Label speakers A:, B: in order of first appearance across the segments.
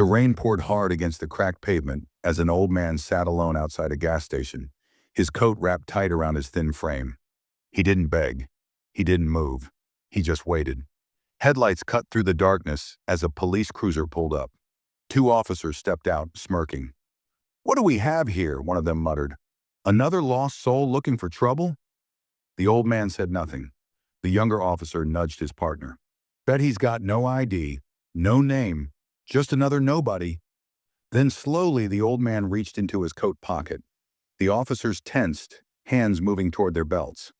A: The rain poured hard against the cracked pavement as an old man sat alone outside a gas station, his coat wrapped tight around his thin frame. He didn't beg. He didn't move. He just waited. Headlights cut through the darkness as a police cruiser pulled up. Two officers stepped out, smirking. "What do we have here?" one of them muttered. "Another lost soul looking for trouble?" The old man said nothing. The younger officer nudged his partner. "Bet he's got no ID, no name, just another nobody." Then slowly the old man reached into his coat pocket. The officers tensed, hands moving toward their belts.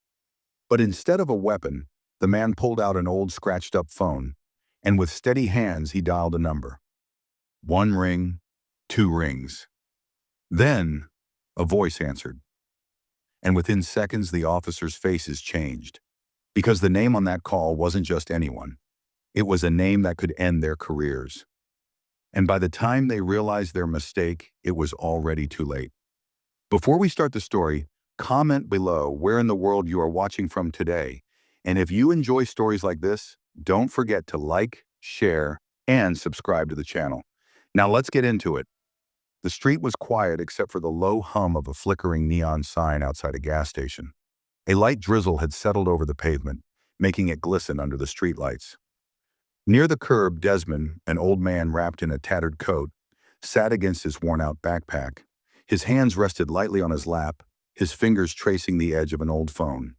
A: But instead of a weapon, the man pulled out an old scratched-up phone, and with steady hands he dialed a number. One ring, two rings. Then a voice answered. And within seconds the officers' faces changed. Because the name on that call wasn't just anyone. It was a name that could end their careers. And by the time they realized their mistake, it was already too late. Before we start the story, comment below where in the world you are watching from today. And if you enjoy stories like this, don't forget to like, share, and subscribe to the channel. Now let's get into it. The street was quiet except for the low hum of a flickering neon sign outside a gas station. A light drizzle had settled over the pavement, making it glisten under the streetlights. Near the curb, Desmond, an old man wrapped in a tattered coat, sat against his worn-out backpack. His hands rested lightly on his lap, his fingers tracing the edge of an old phone.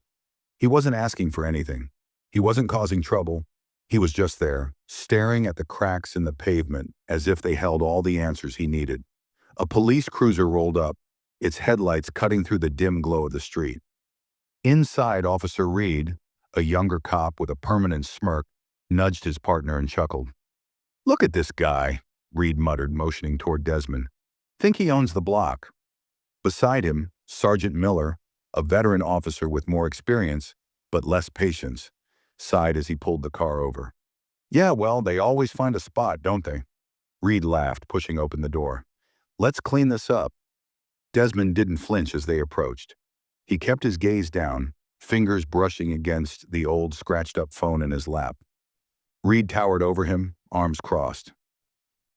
A: He wasn't asking for anything. He wasn't causing trouble. He was just there, staring at the cracks in the pavement as if they held all the answers he needed. A police cruiser rolled up, its headlights cutting through the dim glow of the street. Inside, Officer Reed, a younger cop with a permanent smirk, nudged his partner and chuckled. "Look at this guy," Reed muttered, motioning toward Desmond. "Think he owns the block." Beside him, Sergeant Miller, a veteran officer with more experience, but less patience, sighed as he pulled the car over. "Yeah, well, they always find a spot, don't they?" Reed laughed, pushing open the door. "Let's clean this up." Desmond didn't flinch as they approached. He kept his gaze down, fingers brushing against the old scratched-up phone in his lap. Reed towered over him, arms crossed.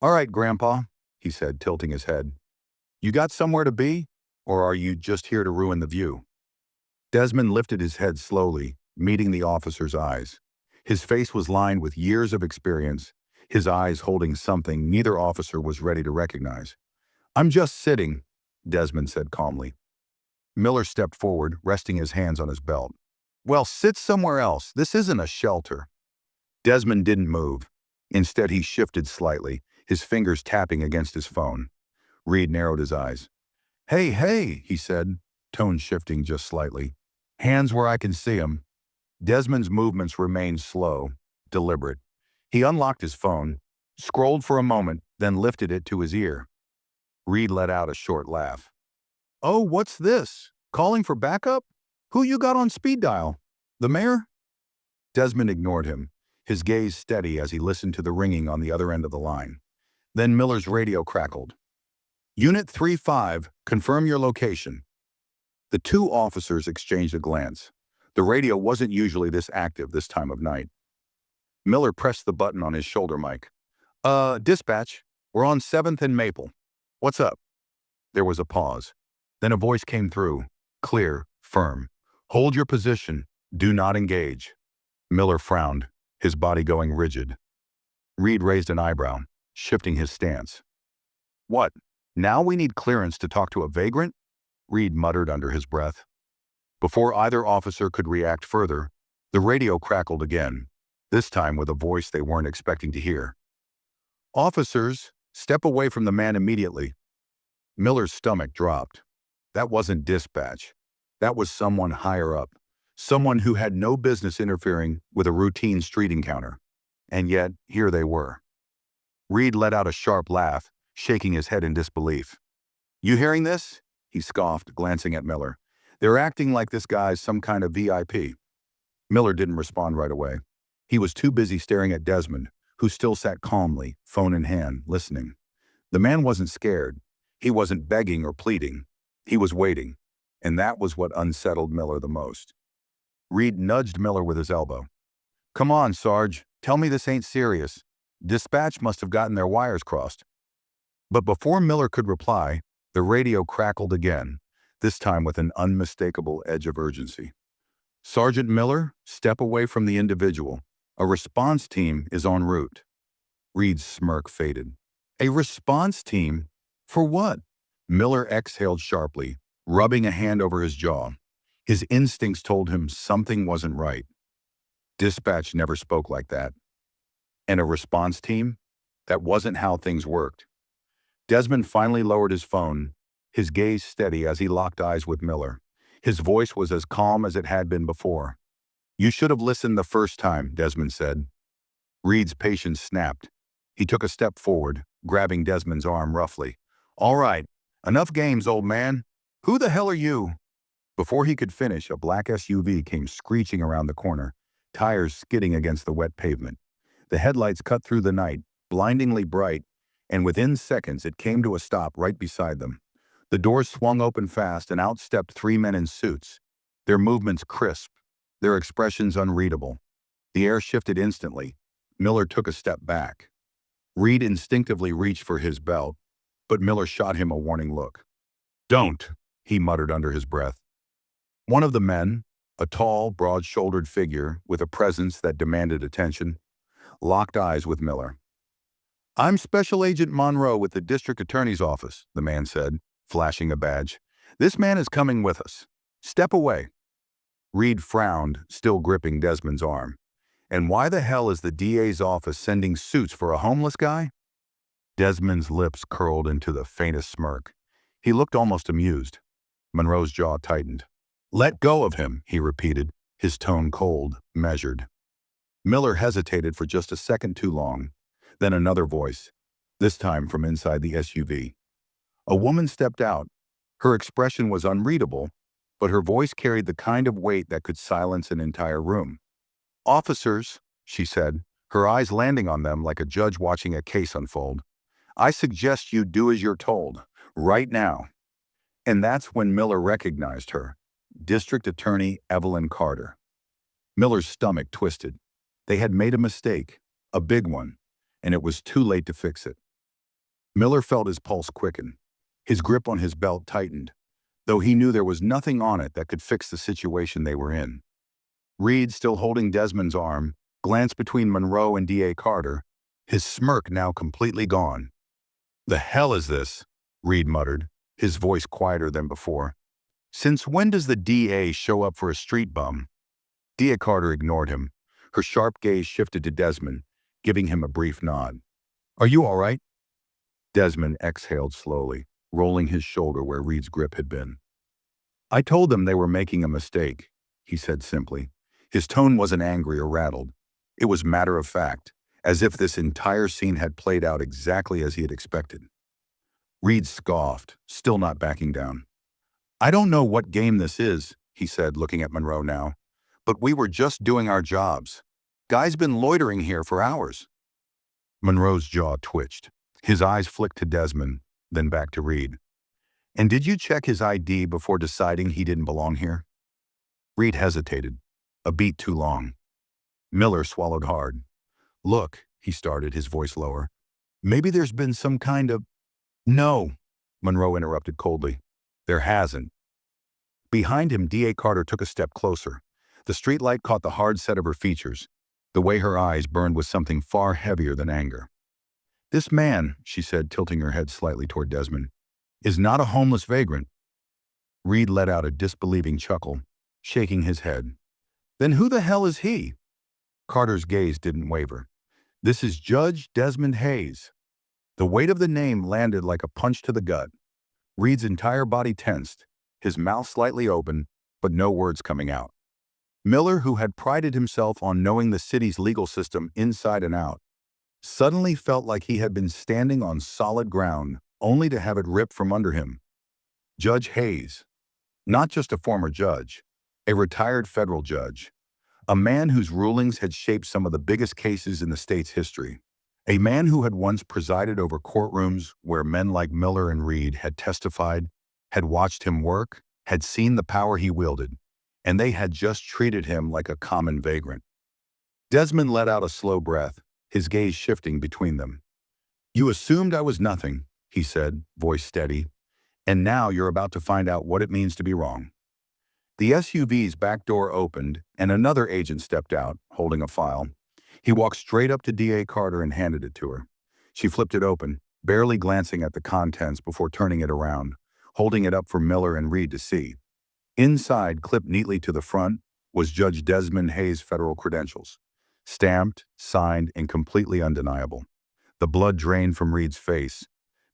A: "All right, Grandpa," he said, tilting his head. "You got somewhere to be, or are you just here to ruin the view?" Desmond lifted his head slowly, meeting the officer's eyes. His face was lined with years of experience, his eyes holding something neither officer was ready to recognize. "I'm just sitting," Desmond said calmly. Miller stepped forward, resting his hands on his belt. "Well, sit somewhere else. This isn't a shelter." Desmond didn't move. Instead, he shifted slightly, his fingers tapping against his phone. Reed narrowed his eyes. "Hey, hey," he said, tone shifting just slightly. "Hands where I can see 'em." Desmond's movements remained slow, deliberate. He unlocked his phone, scrolled for a moment, then lifted it to his ear. Reed let out a short laugh. "Oh, what's this? Calling for backup? Who you got on speed dial? The mayor?" Desmond ignored him, his gaze steady as he listened to the ringing on the other end of the line. Then Miller's radio crackled. "Unit 3-5, confirm your location." The two officers exchanged a glance. The radio wasn't usually this active this time of night. Miller pressed the button on his shoulder mic. Dispatch, we're on 7th and Maple. What's up?" There was a pause. Then a voice came through, clear, firm. "Hold your position. Do not engage." Miller frowned, his body going rigid. Reed raised an eyebrow, shifting his stance. "What? Now we need clearance to talk to a vagrant?" Reed muttered under his breath. Before either officer could react further, the radio crackled again, this time with a voice they weren't expecting to hear. "Officers, step away from the man immediately." Miller's stomach dropped. That wasn't dispatch. That was someone higher up, someone who had no business interfering with a routine street encounter. And yet, here they were. Reed let out a sharp laugh, shaking his head in disbelief. "You hearing this?" he scoffed, glancing at Miller. "They're acting like this guy's some kind of VIP." Miller didn't respond right away. He was too busy staring at Desmond, who still sat calmly, phone in hand, listening. The man wasn't scared. He wasn't begging or pleading. He was waiting, and that was what unsettled Miller the most. Reed nudged Miller with his elbow. "Come on, Sarge. Tell me this ain't serious. Dispatch must have gotten their wires crossed." But before Miller could reply, the radio crackled again, this time with an unmistakable edge of urgency. Sergeant Miller, step away from the individual. A response team is en route. Reed's smirk faded. A response team? For what? Miller exhaled sharply, rubbing a hand over his jaw. His instincts told him something wasn't right. Dispatch never spoke like that. And a response team? That wasn't how things worked. Desmond finally lowered his phone, his gaze steady as he locked eyes with Miller. His voice was as calm as it had been before. "You should have listened the first time," Desmond said. Reed's patience snapped. He took a step forward, grabbing Desmond's arm roughly. "All right, enough games, old man. Who the hell are you?" Before he could finish, a black SUV came screeching around the corner, tires skidding against the wet pavement. The headlights cut through the night, blindingly bright, and within seconds it came to a stop right beside them. The doors swung open fast and out stepped three men in suits, their movements crisp, their expressions unreadable. The air shifted instantly. Miller took a step back. Reed instinctively reached for his belt, but Miller shot him a warning look. "Don't," he muttered under his breath. One of the men, a tall, broad-shouldered figure with a presence that demanded attention, locked eyes with Miller. "I'm Special Agent Monroe with the District Attorney's Office," the man said, flashing a badge. "This man is coming with us. Step away." Reed frowned, still gripping Desmond's arm. "And why the hell is the DA's office sending suits for a homeless guy?" Desmond's lips curled into the faintest smirk. He looked almost amused. Monroe's jaw tightened. "Let go of him," he repeated, his tone cold, measured. Miller hesitated for just a second too long. Then another voice, this time from inside the SUV. A woman stepped out. Her expression was unreadable, but her voice carried the kind of weight that could silence an entire room. "Officers," she said, her eyes landing on them like a judge watching a case unfold, "I suggest you do as you're told, right now." And that's when Miller recognized her, District Attorney Evelyn Carter. Miller's stomach twisted. They had made a mistake, a big one, and it was too late to fix it. Miller felt his pulse quicken. His grip on his belt tightened, though he knew there was nothing on it that could fix the situation they were in. Reed, still holding Desmond's arm, glanced between Monroe and D.A. Carter, his smirk now completely gone. "The hell is this?" Reed muttered, his voice quieter than before. "Since when does the DA show up for a street bum?" D.A. Carter ignored him. Her sharp gaze shifted to Desmond, giving him a brief nod. "Are you all right?" Desmond exhaled slowly, rolling his shoulder where Reed's grip had been. "I told them they were making a mistake," he said simply. His tone wasn't angry or rattled. It was matter of fact, as if this entire scene had played out exactly as he had expected. Reed scoffed, still not backing down. "I don't know what game this is," he said, looking at Monroe now, "but we were just doing our jobs. Guy's been loitering here for hours." Monroe's jaw twitched. His eyes flicked to Desmond, then back to Reed. "And did you check his ID before deciding he didn't belong here?" Reed hesitated, a beat too long. Miller swallowed hard. "Look," he started, his voice lower. "Maybe there's been some kind of—" "No," Monroe interrupted coldly. "There hasn't." Behind him, D.A. Carter took a step closer. The streetlight caught the hard set of her features, the way her eyes burned with something far heavier than anger. "This man," she said, tilting her head slightly toward Desmond, "is not a homeless vagrant." Reed let out a disbelieving chuckle, shaking his head. "Then who the hell is he?" Carter's gaze didn't waver. "This is Judge Desmond Hayes." The weight of the name landed like a punch to the gut. Reed's entire body tensed, his mouth slightly open, but no words coming out. Miller, who had prided himself on knowing the city's legal system inside and out, suddenly felt like he had been standing on solid ground, only to have it ripped from under him. Judge Hayes, not just a former judge, a retired federal judge, a man whose rulings had shaped some of the biggest cases in the state's history, a man who had once presided over courtrooms where men like Miller and Reed had testified, had watched him work, had seen the power he wielded, and they had just treated him like a common vagrant. Desmond let out a slow breath, his gaze shifting between them. "You assumed I was nothing, he said, voice steady. "And now you're about to find out what it means to be wrong." The SUV's back door opened, and another agent stepped out, holding a file. He walked straight up to DA Carter and handed it to her. She flipped it open, barely glancing at the contents before turning it around, holding it up for Miller and Reed to see. Inside, clipped neatly to the front, was Judge Desmond Hayes' federal credentials. Stamped, signed, and completely undeniable. The blood drained from Reed's face.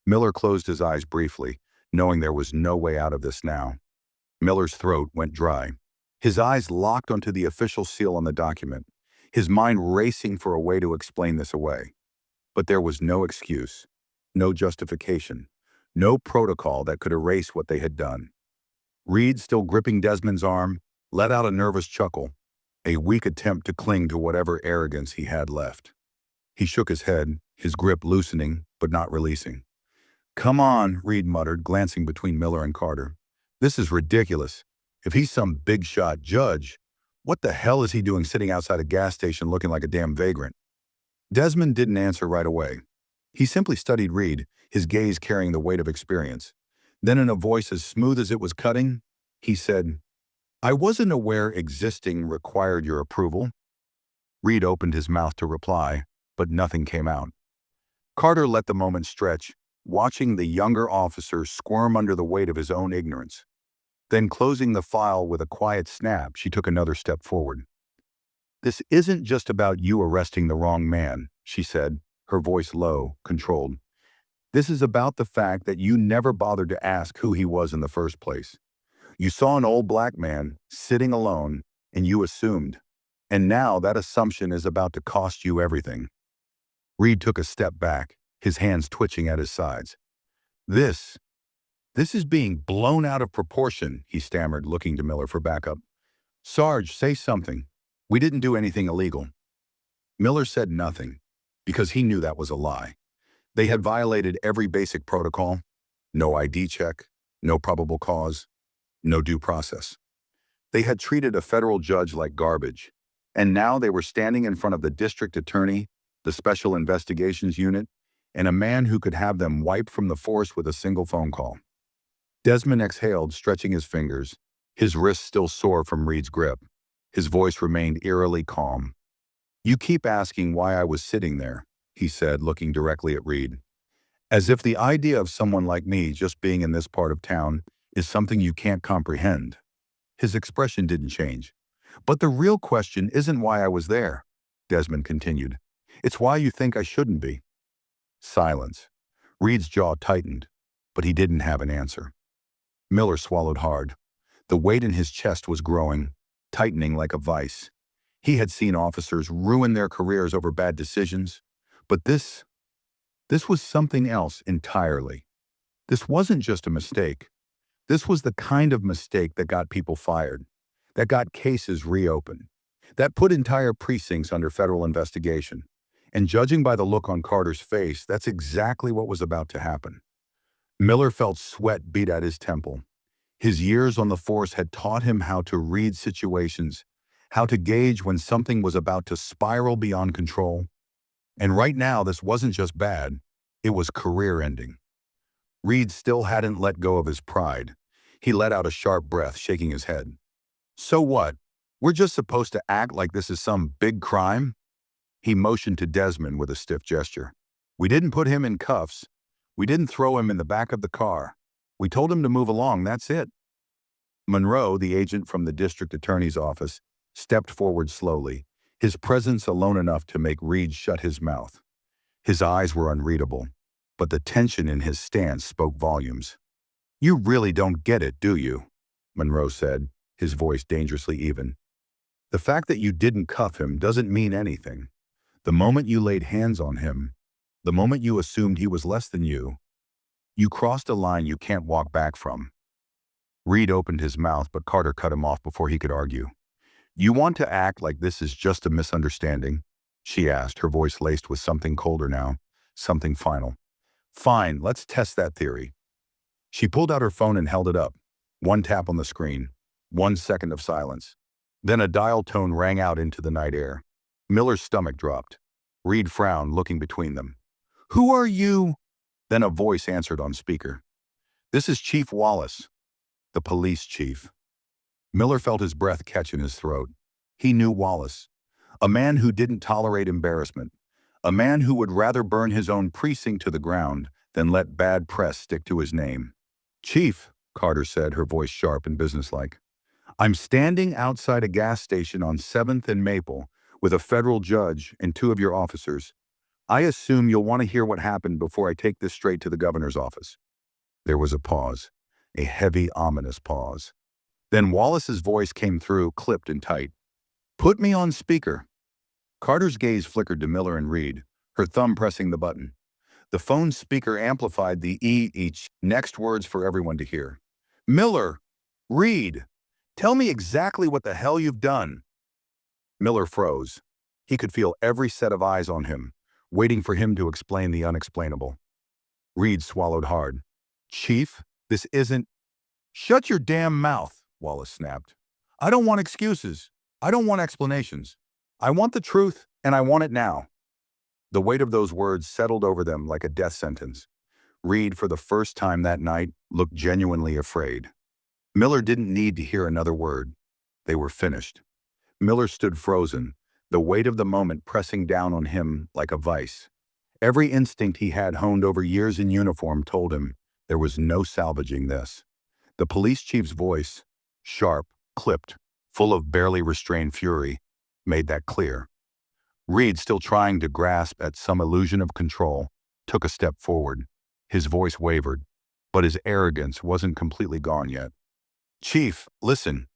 A: Miller closed his eyes briefly, knowing there was no way out of this now. Miller's throat went dry. His eyes locked onto the official seal on the document, his mind racing for a way to explain this away. But there was no excuse, no justification, no protocol that could erase what they had done. Reed, still gripping Desmond's arm, let out a nervous chuckle, a weak attempt to cling to whatever arrogance he had left. He shook his head, his grip loosening, but not releasing. "Come on," Reed muttered, glancing between Miller and Carter. "This is ridiculous. If he's some big-shot judge, what the hell is he doing sitting outside a gas station looking like a damn vagrant?" Desmond didn't answer right away. He simply studied Reed, his gaze carrying the weight of experience. Then, in a voice as smooth as it was cutting, he said, "I wasn't aware existing required your approval." Reed opened his mouth to reply, but nothing came out. Carter let the moment stretch, watching the younger officer squirm under the weight of his own ignorance. Then, closing the file with a quiet snap, she took another step forward. "This isn't just about you arresting the wrong man," she said, her voice low, controlled. "This is about the fact that you never bothered to ask who he was in the first place. You saw an old black man, sitting alone, and you assumed. And now that assumption is about to cost you everything." Reed took a step back, his hands twitching at his sides. This is being blown out of proportion," he stammered, looking to Miller for backup. "Sarge, say something. We didn't do anything illegal." Miller said nothing, because he knew that was a lie. They had violated every basic protocol: no ID check, no probable cause, no due process. They had treated a federal judge like garbage, and now they were standing in front of the district attorney, the Special Investigations Unit, and a man who could have them wiped from the force with a single phone call. Desmond exhaled, stretching his fingers, his wrists still sore from Reed's grip. His voice remained eerily calm. "You keep asking why I was sitting there," he said, looking directly at Reed. "As if the idea of someone like me just being in this part of town is something you can't comprehend." His expression didn't change. "But the real question isn't why I was there," Desmond continued. "It's why you think I shouldn't be." Silence. Reed's jaw tightened, but he didn't have an answer. Miller swallowed hard. The weight in his chest was growing, tightening like a vice. He had seen officers ruin their careers over bad decisions, but this was something else entirely. This wasn't just a mistake. This was the kind of mistake that got people fired, that got cases reopened, that put entire precincts under federal investigation. And judging by the look on Carter's face, that's exactly what was about to happen. Miller felt sweat beat at his temple. His years on the force had taught him how to read situations, how to gauge when something was about to spiral beyond control. And right now, this wasn't just bad, it was career-ending. Reed still hadn't let go of his pride. He let out a sharp breath, shaking his head. "So what? We're just supposed to act like this is some big crime?" He motioned to Desmond with a stiff gesture. "We didn't put him in cuffs. We didn't throw him in the back of the car. We told him to move along, that's it." Monroe, the agent from the district attorney's office, stepped forward slowly, his presence alone enough to make Reed shut his mouth. His eyes were unreadable, but the tension in his stance spoke volumes. "You really don't get it, do you?" Monroe said, his voice dangerously even. "The fact that you didn't cuff him doesn't mean anything. The moment you laid hands on him, the moment you assumed he was less than you crossed a line you can't walk back from." Reed opened his mouth, but Carter cut him off before he could argue. "You want to act like this is just a misunderstanding?" she asked, her voice laced with something colder now, something final. "Fine, let's test that theory." She pulled out her phone and held it up. One tap on the screen. 1 second of silence. Then a dial tone rang out into the night air. Miller's stomach dropped. Reed frowned, looking between them. "Who are you?" Then a voice answered on speaker. "This is Chief Wallace, the police chief." Miller felt his breath catch in his throat. He knew Wallace, a man who didn't tolerate embarrassment, a man who would rather burn his own precinct to the ground than let bad press stick to his name. "Chief," Carter said, her voice sharp and businesslike, "I'm standing outside a gas station on 7th and Maple with a federal judge and two of your officers. I assume you'll want to hear what happened before I take this straight to the governor's office." There was a pause, a heavy, ominous pause. Then Wallace's voice came through, clipped and tight. "Put me on speaker." Carter's gaze flickered to Miller and Reed, her thumb pressing the button. The phone's speaker amplified the each next words for everyone to hear. "Miller! Reed! Tell me exactly what the hell you've done." Miller froze. He could feel every set of eyes on him, waiting for him to explain the unexplainable. Reed swallowed hard. "Chief, this isn't—" "Shut your damn mouth," Wallace snapped. "I don't want excuses. I don't want explanations. I want the truth, and I want it now." The weight of those words settled over them like a death sentence. Reed, for the first time that night, looked genuinely afraid. Miller didn't need to hear another word. They were finished. Miller stood frozen, the weight of the moment pressing down on him like a vice. Every instinct he had honed over years in uniform told him there was no salvaging this. The police chief's voice, sharp, clipped, full of barely restrained fury, made that clear. Reed, still trying to grasp at some illusion of control, took a step forward. His voice wavered, but his arrogance wasn't completely gone yet. "Chief, listen.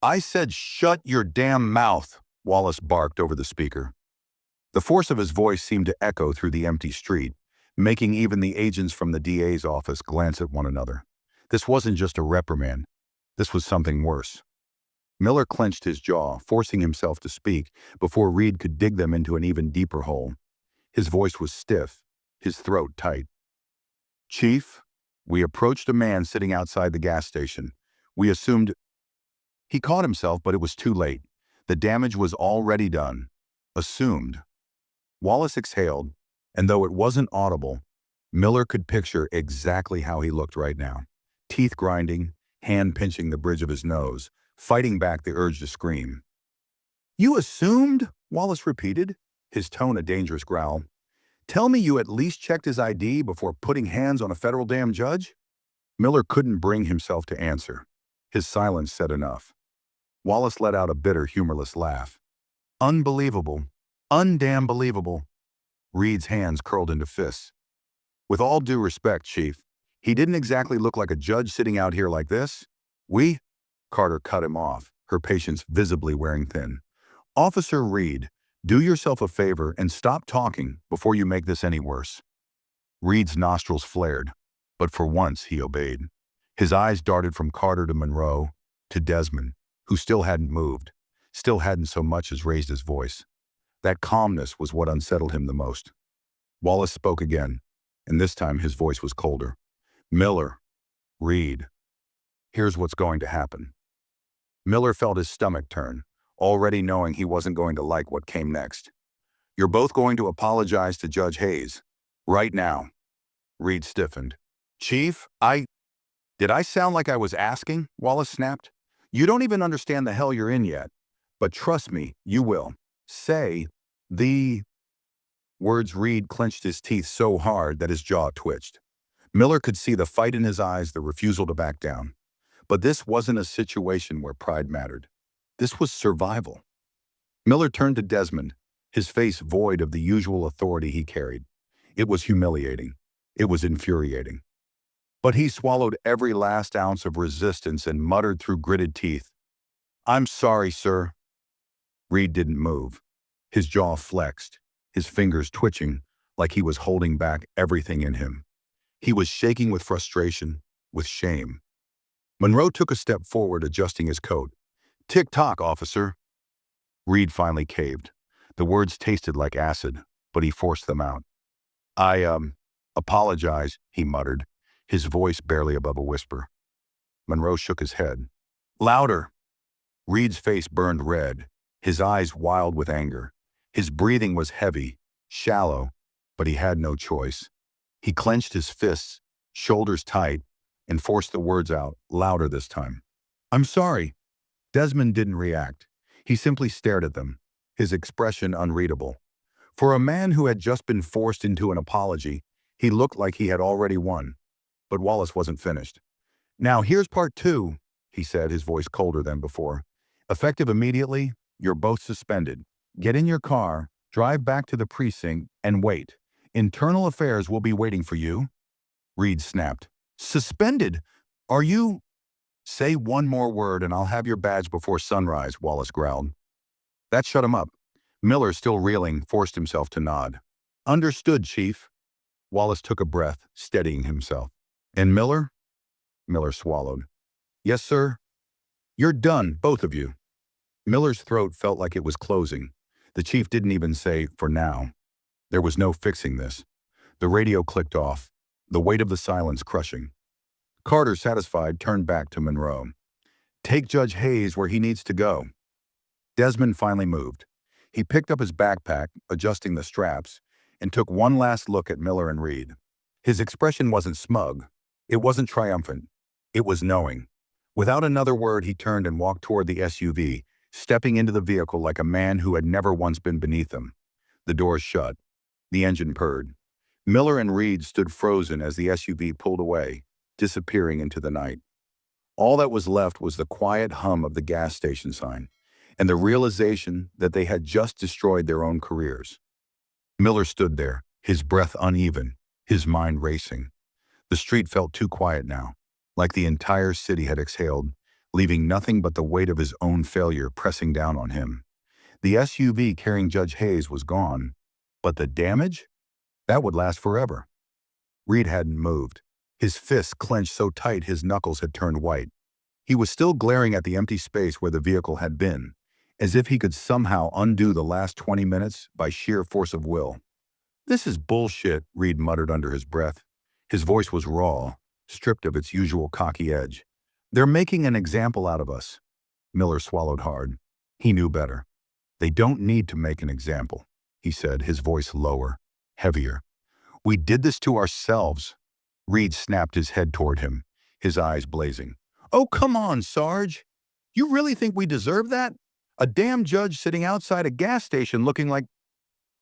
A: I said shut your damn mouth," Wallace barked over the speaker. The force of his voice seemed to echo through the empty street, making even the agents from the DA's office glance at one another. This wasn't just a reprimand. This was something worse. Miller clenched his jaw, forcing himself to speak before Reed could dig them into an even deeper hole. His voice was stiff, his throat tight. "Chief, we approached a man sitting outside the gas station. We assumed—" He caught himself, but it was too late. The damage was already done. Assumed. Wallace exhaled, and though it wasn't audible, Miller could picture exactly how he looked right now. Teeth grinding, hand pinching the bridge of his nose, fighting back the urge to scream. "You assumed?" Wallace repeated, his tone a dangerous growl. "Tell me you at least checked his ID before putting hands on a federal damn judge?" Miller couldn't bring himself to answer. His silence said enough. Wallace let out a bitter, humorless laugh. "Unbelievable. Undamn believable." Reed's hands curled into fists. "With all due respect, Chief, he didn't exactly look like a judge sitting out here like this. Carter cut him off, her patience visibly wearing thin. "Officer Reed, do yourself a favor and stop talking before you make this any worse." Reed's nostrils flared, but for once he obeyed. His eyes darted from Carter to Monroe, to Desmond, who still hadn't moved, still hadn't so much as raised his voice. That calmness was what unsettled him the most. Wallace spoke again, and this time his voice was colder. "Miller, Reed, here's what's going to happen." Miller felt his stomach turn, already knowing he wasn't going to like what came next. "You're both going to apologize to Judge Hayes. Right now." Reed stiffened. "Chief, Did I sound like I was asking?" Wallace snapped. "You don't even understand the hell you're in yet. But trust me, you will. Say the—" Words. Reed clenched his teeth so hard that his jaw twitched. Miller could see the fight in his eyes, the refusal to back down. But this wasn't a situation where pride mattered. This was survival. Miller turned to Desmond, his face void of the usual authority he carried. It was humiliating. It was infuriating. But he swallowed every last ounce of resistance and muttered through gritted teeth, "I'm sorry, sir." Reed didn't move. His jaw flexed, his fingers twitching like he was holding back everything in him. He was shaking with frustration, with shame. Monroe took a step forward, adjusting his coat. "Tick-tock, officer." Reed finally caved. The words tasted like acid, but he forced them out. "I apologize," he muttered, his voice barely above a whisper. Monroe shook his head. "Louder." Reed's face burned red, his eyes wild with anger. His breathing was heavy, shallow, but he had no choice. He clenched his fists, shoulders tight, and forced the words out, louder this time. "I'm sorry." Desmond didn't react. He simply stared at them, his expression unreadable. For a man who had just been forced into an apology, he looked like he had already won. But Wallace wasn't finished. "Now here's part two," he said, his voice colder than before. "Effective immediately, you're both suspended. Get in your car, drive back to the precinct, and wait. Internal affairs will be waiting for you." Reed snapped. "Suspended? Are you—" "Say one more word and I'll have your badge before sunrise," Wallace growled. That shut him up. Miller, still reeling, forced himself to nod. "Understood, Chief." Wallace took a breath, steadying himself. "And Miller?" Miller swallowed. "Yes, sir." "You're done, both of you." Miller's throat felt like it was closing. The chief didn't even say, "for now." There was no fixing this. The radio clicked off, the weight of the silence crushing. Carter, satisfied, turned back to Monroe. "Take Judge Hayes where he needs to go." Desmond finally moved. He picked up his backpack, adjusting the straps, and took one last look at Miller and Reed. His expression wasn't smug. It wasn't triumphant. It was knowing. Without another word, he turned and walked toward the SUV, stepping into the vehicle like a man who had never once been beneath them. The doors shut. The engine purred. Miller and Reed stood frozen as the SUV pulled away, disappearing into the night. All that was left was the quiet hum of the gas station sign, and the realization that they had just destroyed their own careers. Miller stood there, his breath uneven, his mind racing. The street felt too quiet now, like the entire city had exhaled, leaving nothing but the weight of his own failure pressing down on him. The SUV carrying Judge Hayes was gone, but the damage? That would last forever. Reed hadn't moved. His fists clenched so tight his knuckles had turned white. He was still glaring at the empty space where the vehicle had been, as if he could somehow undo the last 20 minutes by sheer force of will. "This is bullshit," Reed muttered under his breath. His voice was raw, stripped of its usual cocky edge. "They're making an example out of us." Miller swallowed hard. He knew better. "They don't need to make an example," he said, his voice lower, heavier. "We did this to ourselves." Reed snapped his head toward him, his eyes blazing. "Oh, come on, Sarge. You really think we deserve that? A damn judge sitting outside a gas station looking like—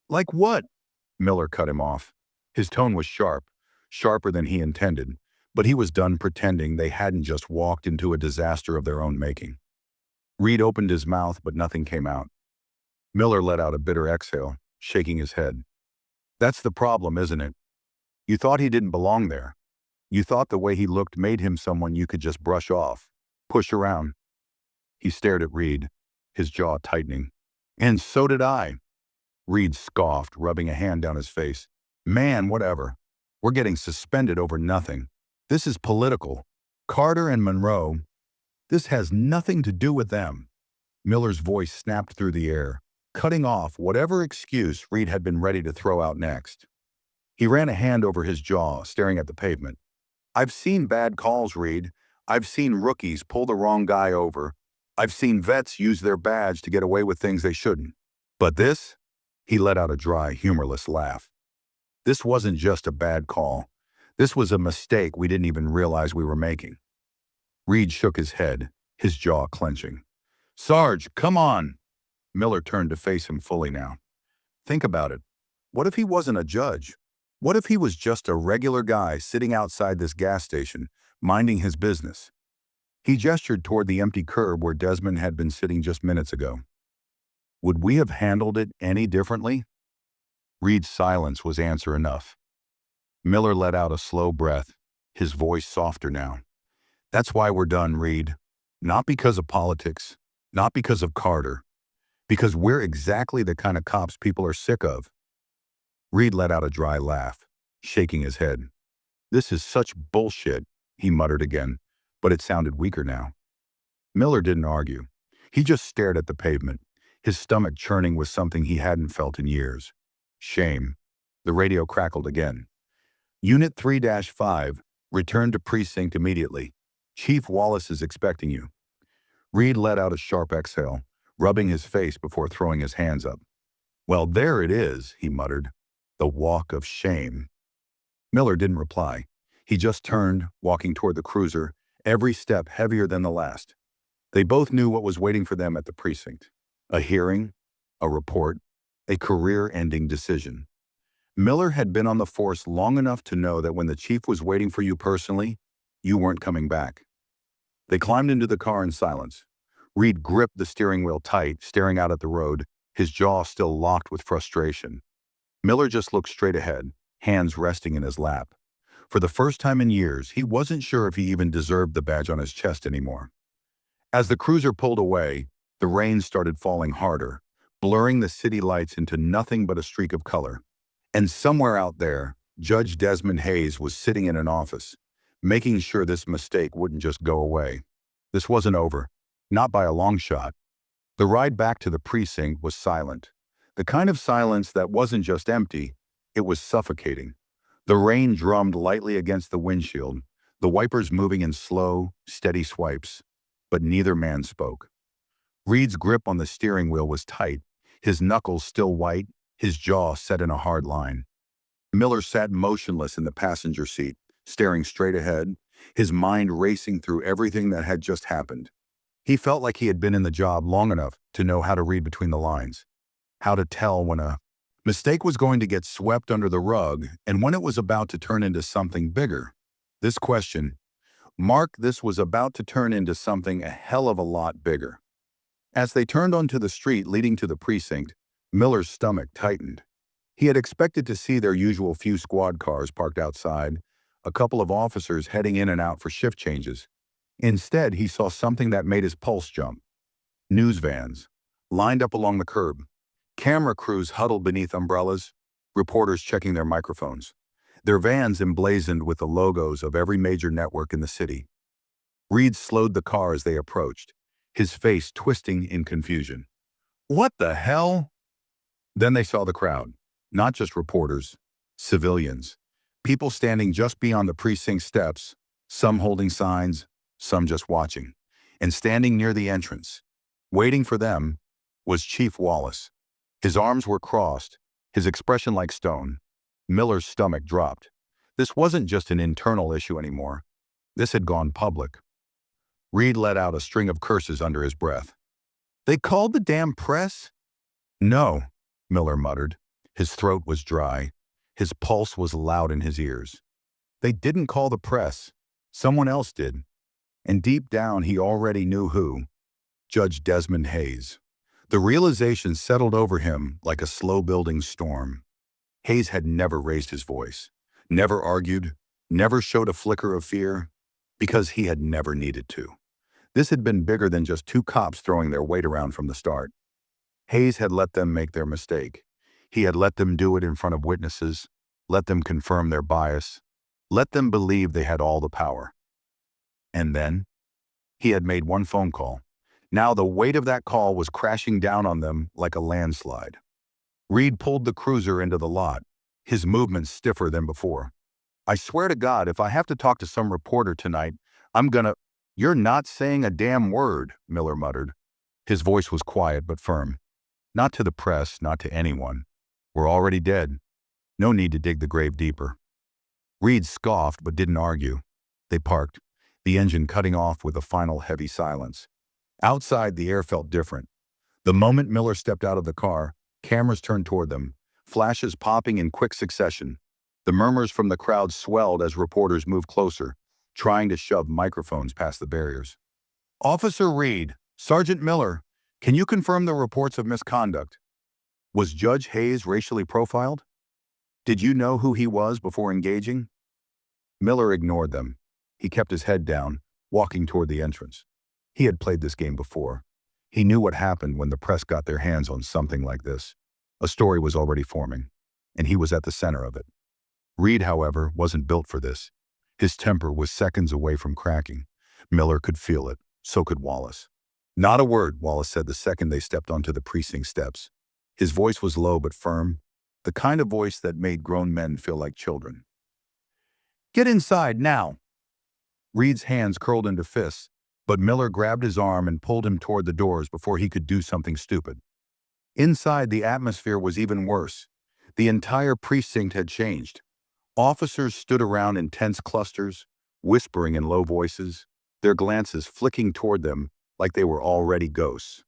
A: Like what?" Miller cut him off. His tone was sharp, sharper than he intended, but he was done pretending they hadn't just walked into a disaster of their own making. Reed opened his mouth, but nothing came out. Miller let out a bitter exhale, shaking his head. "That's the problem, isn't it? You thought he didn't belong there. You thought the way he looked made him someone you could just brush off, push around." He stared at Reed, his jaw tightening. "And so did I." Reed scoffed, rubbing a hand down his face. "Man, whatever. We're getting suspended over nothing. This is political. Carter and Monroe, this has nothing to do with them." Miller's voice snapped through the air, cutting off whatever excuse Reed had been ready to throw out next. He ran a hand over his jaw, staring at the pavement. "I've seen bad calls, Reed. I've seen rookies pull the wrong guy over. I've seen vets use their badge to get away with things they shouldn't. But this?" He let out a dry, humorless laugh. "This wasn't just a bad call. This was a mistake we didn't even realize we were making." Reed shook his head, his jaw clenching. "Sarge, come on!" Miller turned to face him fully now. "Think about it. What if he wasn't a judge? What if he was just a regular guy sitting outside this gas station, minding his business?" He gestured toward the empty curb where Desmond had been sitting just minutes ago. "Would we have handled it any differently?" Reed's silence was answer enough. Miller let out a slow breath, his voice softer now. "That's why we're done, Reed. Not because of politics, not because of Carter, because we're exactly the kind of cops people are sick of." Reed let out a dry laugh, shaking his head. "This is such bullshit," he muttered again, but it sounded weaker now. Miller didn't argue. He just stared at the pavement, his stomach churning with something he hadn't felt in years. Shame. The radio crackled again. "Unit 3-5, return to precinct immediately. Chief Wallace is expecting you." Reed let out a sharp exhale, rubbing his face before throwing his hands up. "Well, there it is," he muttered. "The walk of shame." Miller didn't reply. He just turned, walking toward the cruiser, every step heavier than the last. They both knew what was waiting for them at the precinct. A hearing, a report, a career-ending decision. Miller had been on the force long enough to know that when the chief was waiting for you personally, you weren't coming back. They climbed into the car in silence. Reed gripped the steering wheel tight, staring out at the road, his jaw still locked with frustration. Miller just looked straight ahead, hands resting in his lap. For the first time in years, he wasn't sure if he even deserved the badge on his chest anymore. As the cruiser pulled away, the rain started falling harder, blurring the city lights into nothing but a streak of color. And somewhere out there, Judge Desmond Hayes was sitting in an office, making sure this mistake wouldn't just go away. This wasn't over, not by a long shot. The ride back to the precinct was silent. The kind of silence that wasn't just empty, it was suffocating. The rain drummed lightly against the windshield, the wipers moving in slow, steady swipes. But neither man spoke. Reed's grip on the steering wheel was tight, his knuckles still white, his jaw set in a hard line. Miller sat motionless in the passenger seat, staring straight ahead, his mind racing through everything that had just happened. He felt like he had been in the job long enough to know how to read between the lines, how to tell when a mistake was going to get swept under the rug and when it was about to turn into something bigger. This was about to turn into something a hell of a lot bigger. As they turned onto the street leading to the precinct, Miller's stomach tightened. He had expected to see their usual few squad cars parked outside, a couple of officers heading in and out for shift changes. Instead, he saw something that made his pulse jump. News vans, lined up along the curb. Camera crews huddled beneath umbrellas, reporters checking their microphones. Their vans emblazoned with the logos of every major network in the city. Reed slowed the car as they approached, his face twisting in confusion. What the hell? Then they saw the crowd, not just reporters, civilians, people standing just beyond the precinct steps, some holding signs, some just watching. And standing near the entrance, waiting for them, was Chief Wallace. His arms were crossed, his expression like stone. Miller's stomach dropped. This wasn't just an internal issue anymore. This had gone public. Reed let out a string of curses under his breath. They called the damn press? No, Miller muttered. His throat was dry. His pulse was loud in his ears. They didn't call the press. Someone else did. And deep down, he already knew who. Judge Desmond Hayes. The realization settled over him like a slow-building storm. Hayes had never raised his voice, never argued, never showed a flicker of fear, because he had never needed to. This had been bigger than just two cops throwing their weight around from the start. Hayes had let them make their mistake. He had let them do it in front of witnesses, let them confirm their bias, let them believe they had all the power. And then, he had made one phone call. Now the weight of that call was crashing down on them like a landslide. Reed pulled the cruiser into the lot, his movements stiffer than before. I swear to God, if I have to talk to some reporter tonight, I'm gonna— You're not saying a damn word, Miller muttered. His voice was quiet but firm. Not to the press, not to anyone. We're already dead. No need to dig the grave deeper. Reed scoffed but didn't argue. They parked, the engine cutting off with a final heavy silence. Outside, the air felt different. The moment Miller stepped out of the car, cameras turned toward them, flashes popping in quick succession. The murmurs from the crowd swelled as reporters moved closer, trying to shove microphones past the barriers. Officer Reed, Sergeant Miller, can you confirm the reports of misconduct? Was Judge Hayes racially profiled? Did you know who he was before engaging? Miller ignored them. He kept his head down, walking toward the entrance. He had played this game before. He knew what happened when the press got their hands on something like this. A story was already forming, and he was at the center of it. Reed, however, wasn't built for this. His temper was seconds away from cracking. Miller could feel it. So could Wallace. Not a word, Wallace said the second they stepped onto the precinct steps. His voice was low but firm, the kind of voice that made grown men feel like children. Get inside now. Reed's hands curled into fists, but Miller grabbed his arm and pulled him toward the doors before he could do something stupid. Inside, the atmosphere was even worse. The entire precinct had changed. Officers stood around in tense clusters, whispering in low voices, their glances flicking toward them like they were already ghosts.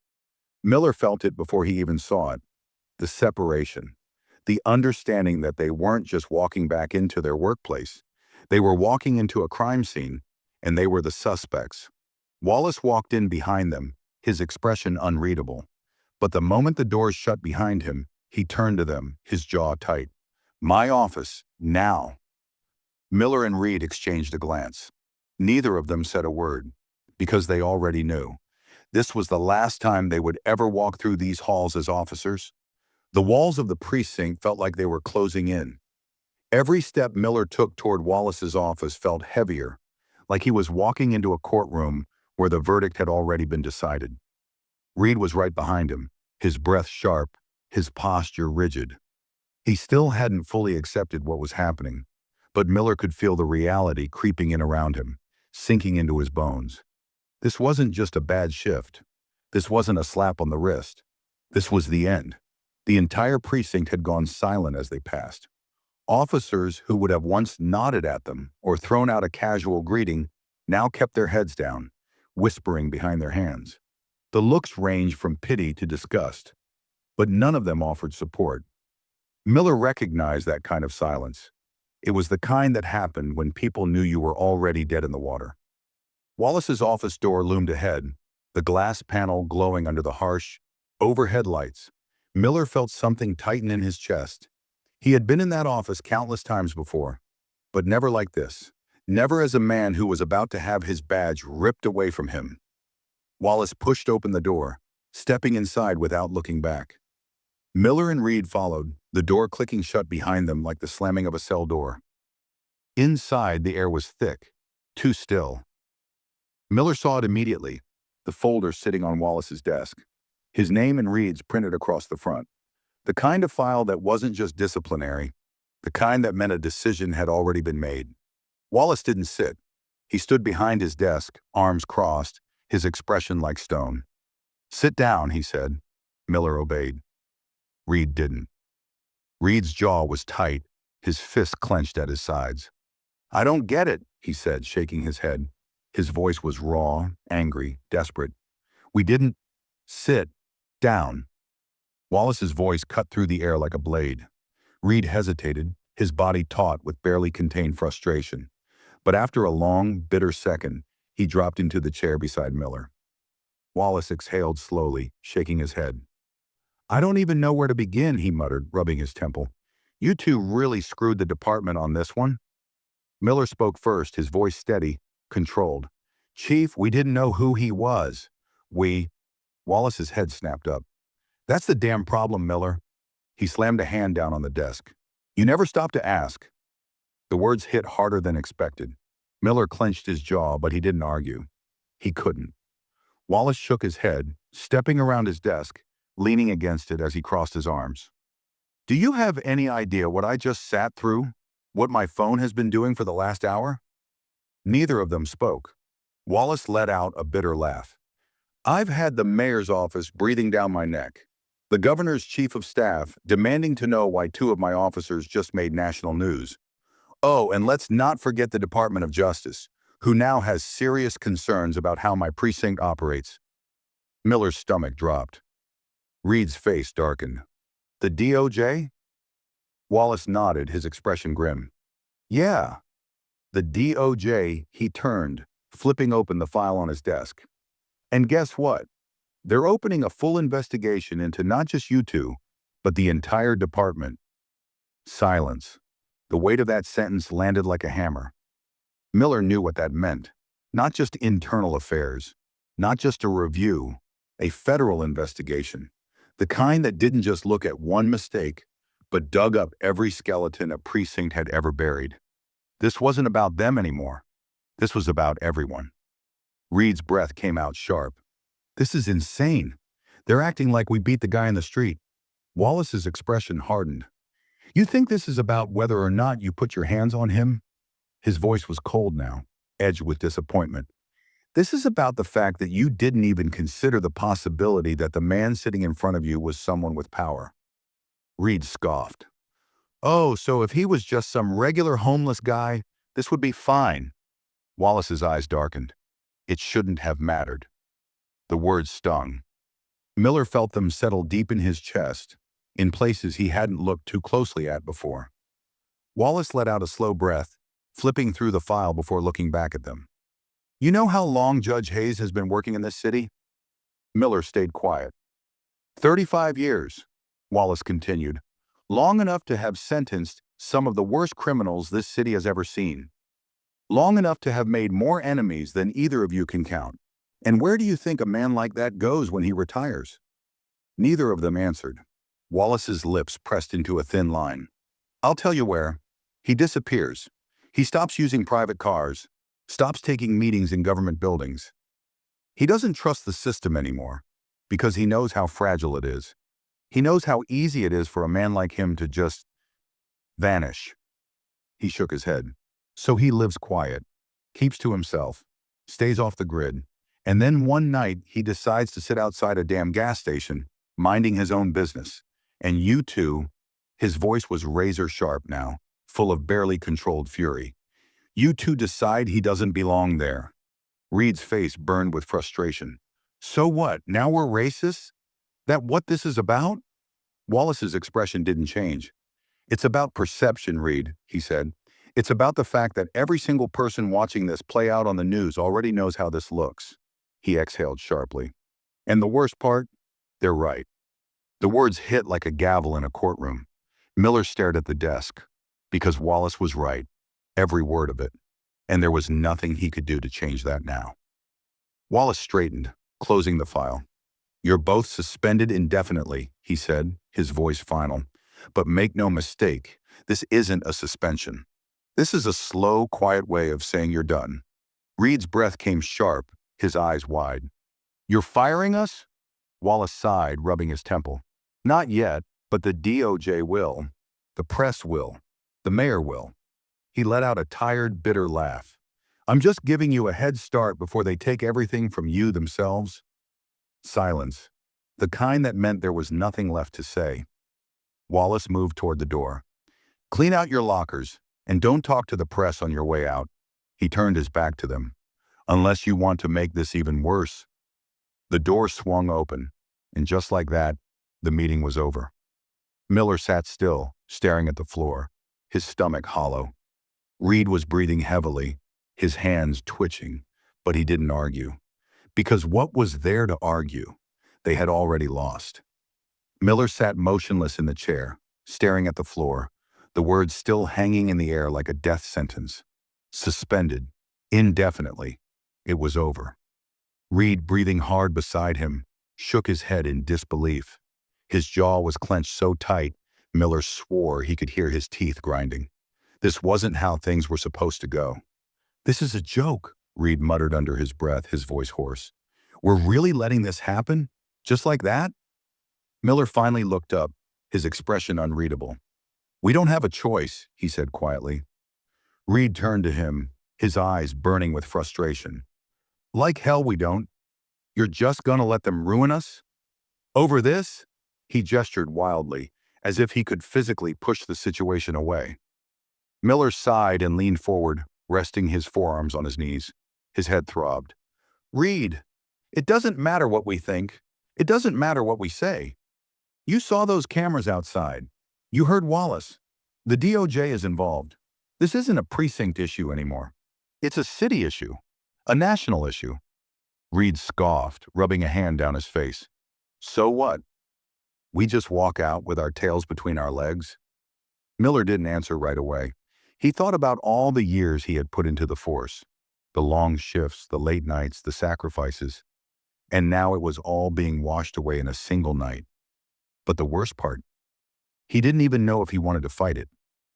A: Miller felt it before he even saw it. The separation. The understanding that they weren't just walking back into their workplace. They were walking into a crime scene, and they were the suspects. Wallace walked in behind them, his expression unreadable. But the moment the doors shut behind him, he turned to them, his jaw tight. "My office, now." Miller and Reed exchanged a glance. Neither of them said a word, because they already knew. This was the last time they would ever walk through these halls as officers. The walls of the precinct felt like they were closing in. Every step Miller took toward Wallace's office felt heavier, like he was walking into a courtroom where the verdict had already been decided. Reed was right behind him, his breath sharp, his posture rigid. He still hadn't fully accepted what was happening, but Miller could feel the reality creeping in around him, sinking into his bones. This wasn't just a bad shift. This wasn't a slap on the wrist. This was the end. The entire precinct had gone silent as they passed. Officers who would have once nodded at them or thrown out a casual greeting now kept their heads down, whispering behind their hands. The looks ranged from pity to disgust, but none of them offered support. Miller recognized that kind of silence. It was the kind that happened when people knew you were already dead in the water. Wallace's office door loomed ahead, the glass panel glowing under the harsh, overhead lights. Miller felt something tighten in his chest. He had been in that office countless times before, but never like this. Never as a man who was about to have his badge ripped away from him. Wallace pushed open the door, stepping inside without looking back. Miller and Reed followed, the door clicking shut behind them like the slamming of a cell door. Inside, the air was thick, too still. Miller saw it immediately, the folder sitting on Wallace's desk. His name and Reed's printed across the front. The kind of file that wasn't just disciplinary, the kind that meant a decision had already been made. Wallace didn't sit. He stood behind his desk, arms crossed, his expression like stone. "Sit down," he said. Miller obeyed. Reed didn't. Reed's jaw was tight, his fists clenched at his sides. "I don't get it," he said, shaking his head. His voice was raw, angry, desperate. "We didn't sit down." Wallace's voice cut through the air like a blade. Reed hesitated, his body taut with barely contained frustration. But after a long, bitter second, he dropped into the chair beside Miller. Wallace exhaled slowly, shaking his head. "I don't even know where to begin," he muttered, rubbing his temple. "You two really screwed the department on this one." Miller spoke first, his voice steady, controlled. "Chief, we didn't know who he was. Wallace's head snapped up. "That's the damn problem, Miller." He slammed a hand down on the desk. "You never stopped to ask." The words hit harder than expected. Miller clenched his jaw, but he didn't argue. He couldn't. Wallace shook his head, stepping around his desk, leaning against it as he crossed his arms. "Do you have any idea what I just sat through? What my phone has been doing for the last hour?" Neither of them spoke. Wallace let out a bitter laugh. "I've had the mayor's office breathing down my neck. The governor's chief of staff demanding to know why two of my officers just made national news. Oh, and let's not forget the Department of Justice, who now has serious concerns about how my precinct operates." Miller's stomach dropped. Reed's face darkened. "The DOJ?" Wallace nodded, his expression grim. "Yeah, the DOJ," he turned, flipping open the file on his desk. "And guess what? They're opening a full investigation into not just you two, but the entire department." Silence. The weight of that sentence landed like a hammer. Miller knew what that meant. Not just internal affairs, not just a review, a federal investigation. The kind that didn't just look at one mistake, but dug up every skeleton a precinct had ever buried. This wasn't about them anymore. This was about everyone. Reed's breath came out sharp. "This is insane. They're acting like we beat the guy in the street." Wallace's expression hardened. "You think this is about whether or not you put your hands on him?" His voice was cold now, edged with disappointment. "This is about the fact that you didn't even consider the possibility that the man sitting in front of you was someone with power." Reed scoffed. Oh, so if he was just some regular homeless guy, this would be fine. Wallace's eyes darkened. It shouldn't have mattered. The words stung. Miller felt them settle deep in his chest, in places he hadn't looked too closely at before. Wallace let out a slow breath, flipping through the file before looking back at them. You know how long Judge Hayes has been working in this city? Miller stayed quiet. 35 years, Wallace continued. Long enough to have sentenced some of the worst criminals this city has ever seen. Long enough to have made more enemies than either of you can count. And where do you think a man like that goes when he retires? Neither of them answered. Wallace's lips pressed into a thin line. I'll tell you where. He disappears. He stops using private cars, stops taking meetings in government buildings. He doesn't trust the system anymore, because he knows how fragile it is. He knows how easy it is for a man like him to just vanish. He shook his head. So he lives quiet, keeps to himself, stays off the grid, and then one night he decides to sit outside a damn gas station, minding his own business. And you two, his voice was razor sharp now, full of barely controlled fury. You two decide he doesn't belong there. Reed's face burned with frustration. So what, now we're racists? That what this is about? Wallace's expression didn't change. It's about perception, Reed, he said. It's about the fact that every single person watching this play out on the news already knows how this looks. He exhaled sharply. And the worst part? They're right. The words hit like a gavel in a courtroom. Miller stared at the desk. Because Wallace was right. Every word of it. And there was nothing he could do to change that now. Wallace straightened, closing the file. You're both suspended indefinitely, he said, his voice final. But make no mistake, this isn't a suspension. This is a slow, quiet way of saying you're done. Reed's breath came sharp, his eyes wide. You're firing us? Wallace sighed, rubbing his temple. Not yet, but the DOJ will. The press will. The mayor will. He let out a tired, bitter laugh. I'm just giving you a head start before they take everything from you themselves. Silence. The kind that meant there was nothing left to say. Wallace moved toward the door. Clean out your lockers, and don't talk to the press on your way out. He turned his back to them. Unless you want to make this even worse. The door swung open, and just like that, the meeting was over. Miller sat still, staring at the floor, his stomach hollow. Reed was breathing heavily, his hands twitching, but he didn't argue. Because what was there to argue? They had already lost. Miller sat motionless in the chair, staring at the floor, the words still hanging in the air like a death sentence. Suspended, indefinitely. It was over. Reed, breathing hard beside him, shook his head in disbelief. His jaw was clenched so tight, Miller swore he could hear his teeth grinding. This wasn't how things were supposed to go. This is a joke, Reed muttered under his breath, his voice hoarse. We're really letting this happen? Just like that? Miller finally looked up, his expression unreadable. We don't have a choice, he said quietly. Reed turned to him, his eyes burning with frustration. Like hell we don't. You're just gonna let them ruin us? Over this? He gestured wildly, as if he could physically push the situation away. Miller sighed and leaned forward, resting his forearms on his knees. His head throbbed. Reed, it doesn't matter what we think. It doesn't matter what we say. You saw those cameras outside. You heard Wallace. The DOJ is involved. This isn't a precinct issue anymore. It's a city issue. A national issue. Reed scoffed, rubbing a hand down his face. So what? We just walk out with our tails between our legs? Miller didn't answer right away. He thought about all the years he had put into the force. The long shifts, the late nights, the sacrifices. And now it was all being washed away in a single night. But the worst part, he didn't even know if he wanted to fight it.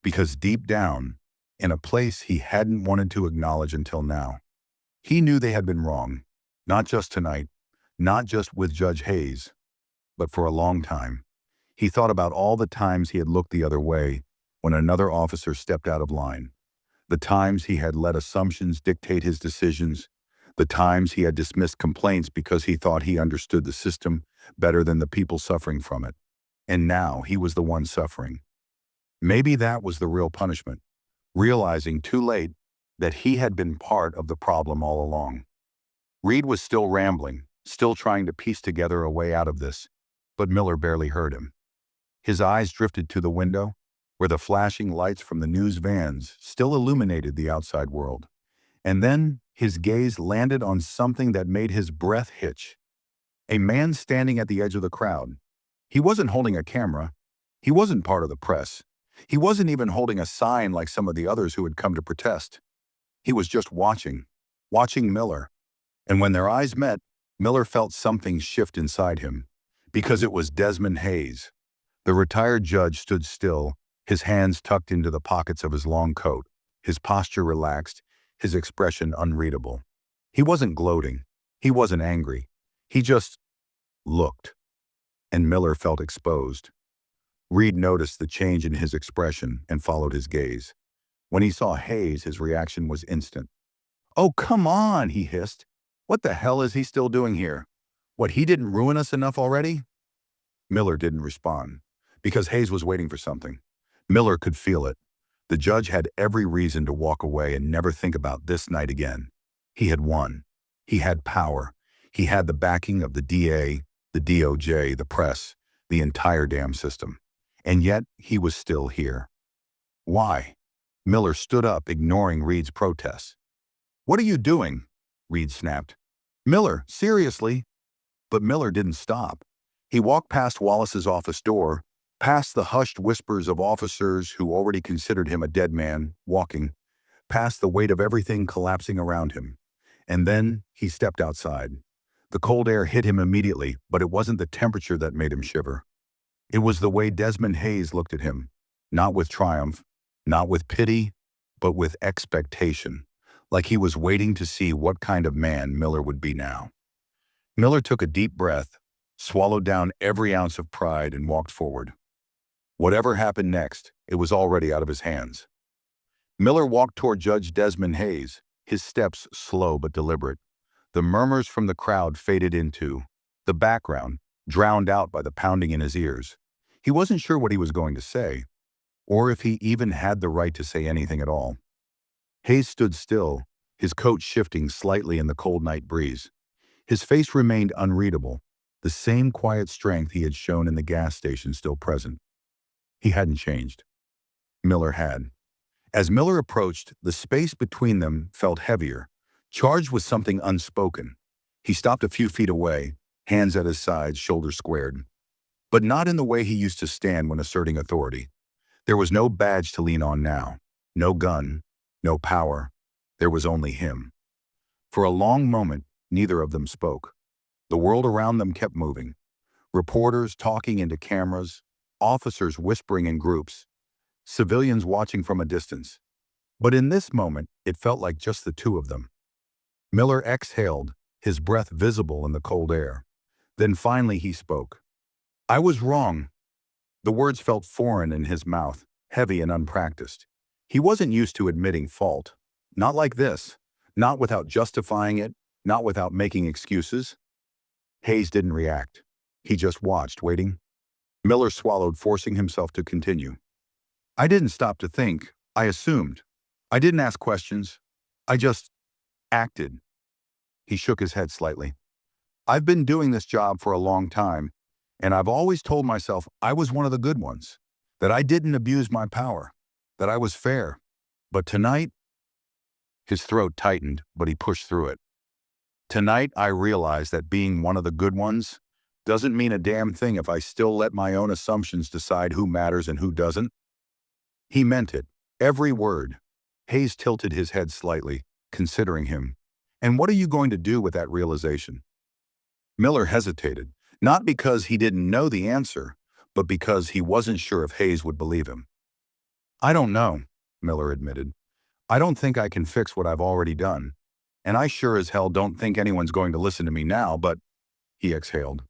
A: Because deep down, in a place he hadn't wanted to acknowledge until now, he knew they had been wrong. Not just tonight, not just with Judge Hayes, but for a long time. He thought about all the times he had looked the other way when another officer stepped out of line, the times he had let assumptions dictate his decisions, the times he had dismissed complaints because he thought he understood the system better than the people suffering from it. And now he was the one suffering. Maybe that was the real punishment, realizing too late that he had been part of the problem all along. Reed was still rambling, still trying to piece together a way out of this, but Miller barely heard him. His eyes drifted to the window, where the flashing lights from the news vans still illuminated the outside world. And then his gaze landed on something that made his breath hitch. A man standing at the edge of the crowd. He wasn't holding a camera. He wasn't part of the press. He wasn't even holding a sign like some of the others who had come to protest. He was just watching Miller. And when their eyes met, Miller felt something shift inside him, because it was Desmond Hayes. The retired judge stood still, his hands tucked into the pockets of his long coat, his posture relaxed, his expression unreadable. He wasn't gloating. He wasn't angry. He just looked. And Miller felt exposed. Reed noticed the change in his expression and followed his gaze. When he saw Hayes, his reaction was instant. "Oh, come on," he hissed. "What the hell is he still doing here? What, he didn't ruin us enough already?" Miller didn't respond, because Hayes was waiting for something. Miller could feel it. The judge had every reason to walk away and never think about this night again. He had won. He had power. He had the backing of the DA, the DOJ, the press, the entire damn system. And yet, he was still here. Why? Miller stood up, ignoring Reed's protests. "What are you doing?" Reed snapped. "Miller, seriously?" But Miller didn't stop. He walked past Wallace's office door, past the hushed whispers of officers who already considered him a dead man, walking, past the weight of everything collapsing around him. And then he stepped outside. The cold air hit him immediately, but it wasn't the temperature that made him shiver. It was the way Desmond Hayes looked at him, not with triumph, not with pity, but with expectation, like he was waiting to see what kind of man Miller would be now. Miller took a deep breath, swallowed down every ounce of pride, and walked forward. Whatever happened next, it was already out of his hands. Miller walked toward Judge Desmond Hayes, his steps slow but deliberate. The murmurs from the crowd faded into the background, drowned out by the pounding in his ears. He wasn't sure what he was going to say, or if he even had the right to say anything at all. Hayes stood still, his coat shifting slightly in the cold night breeze. His face remained unreadable, the same quiet strength he had shown in the gas station still present. He hadn't changed. Miller had. As Miller approached, the space between them felt heavier, charged with something unspoken. He stopped a few feet away, hands at his sides, shoulders squared. But not in the way he used to stand when asserting authority. There was no badge to lean on now, no gun, no power. There was only him. For a long moment, neither of them spoke. The world around them kept moving. Reporters talking into cameras, officers whispering in groups, civilians watching from a distance. But in this moment, it felt like just the two of them. Miller exhaled, his breath visible in the cold air. Then finally he spoke. "I was wrong." The words felt foreign in his mouth, heavy and unpracticed. He wasn't used to admitting fault. Not like this. Not without justifying it, not without making excuses. Hayes didn't react. He just watched, waiting. Miller swallowed, forcing himself to continue. "I didn't stop to think. I assumed. I didn't ask questions. I just acted." He shook his head slightly. "I've been doing this job for a long time, and I've always told myself I was one of the good ones, that I didn't abuse my power, that I was fair. But tonight," his throat tightened, but he pushed through it. "Tonight I realized that being one of the good ones doesn't mean a damn thing if I still let my own assumptions decide who matters and who doesn't." He meant it, every word. Hayes tilted his head slightly, considering him. "And what are you going to do with that realization?" Miller hesitated, not because he didn't know the answer, but because he wasn't sure if Hayes would believe him. "I don't know," Miller admitted. "I don't think I can fix what I've already done. And I sure as hell don't think anyone's going to listen to me now, but," he exhaled,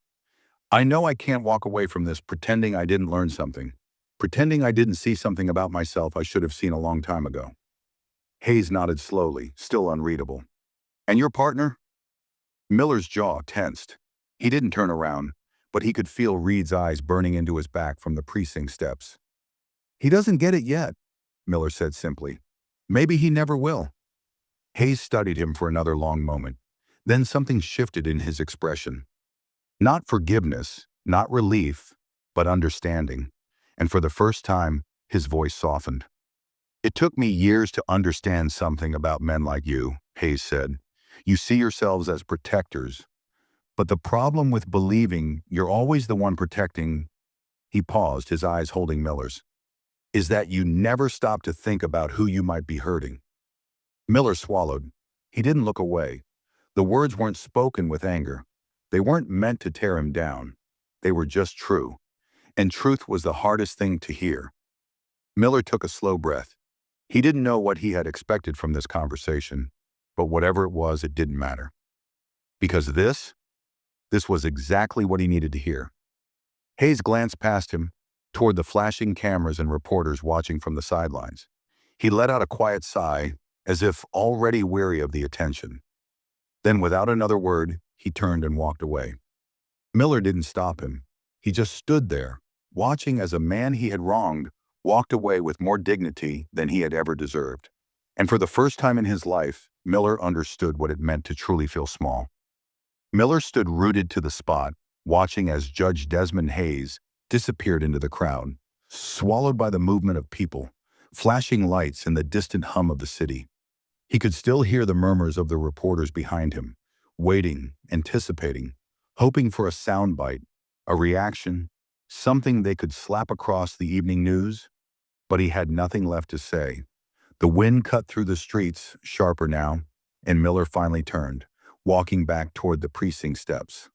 A: "I know I can't walk away from this pretending I didn't learn something, pretending I didn't see something about myself I should have seen a long time ago." Hayes nodded slowly, still unreadable. "And your partner?" Miller's jaw tensed. He didn't turn around, but he could feel Reed's eyes burning into his back from the precinct steps. He doesn't get it yet, Miller said simply. Maybe he never will. Hayes studied him for another long moment. Then something shifted in his expression. Not forgiveness, not relief, but understanding. And for the first time, his voice softened. It took me years to understand something about men like you, Hayes said. You see yourselves as protectors. But the problem with believing you're always the one protecting, he paused, his eyes holding Miller's, is that you never stop to think about who you might be hurting. Miller swallowed. He didn't look away. The words weren't spoken with anger. They weren't meant to tear him down. They were just true. And truth was the hardest thing to hear. Miller took a slow breath. He didn't know what he had expected from this conversation, but whatever it was, it didn't matter. Because this was exactly what he needed to hear. Hayes glanced past him, toward the flashing cameras and reporters watching from the sidelines. He let out a quiet sigh, as if already weary of the attention. Then, without another word, he turned and walked away. Miller didn't stop him. He just stood there, watching as a man he had wronged walked away with more dignity than he had ever deserved. And for the first time in his life, Miller understood what it meant to truly feel small. Miller stood rooted to the spot, watching as Judge Desmond Hayes disappeared into the crowd, swallowed by the movement of people, flashing lights and the distant hum of the city. He could still hear the murmurs of the reporters behind him, waiting, anticipating, hoping for a soundbite, a reaction, something they could slap across the evening news. But he had nothing left to say. The wind cut through the streets, sharper now, and Miller finally turned, walking back toward the precinct steps.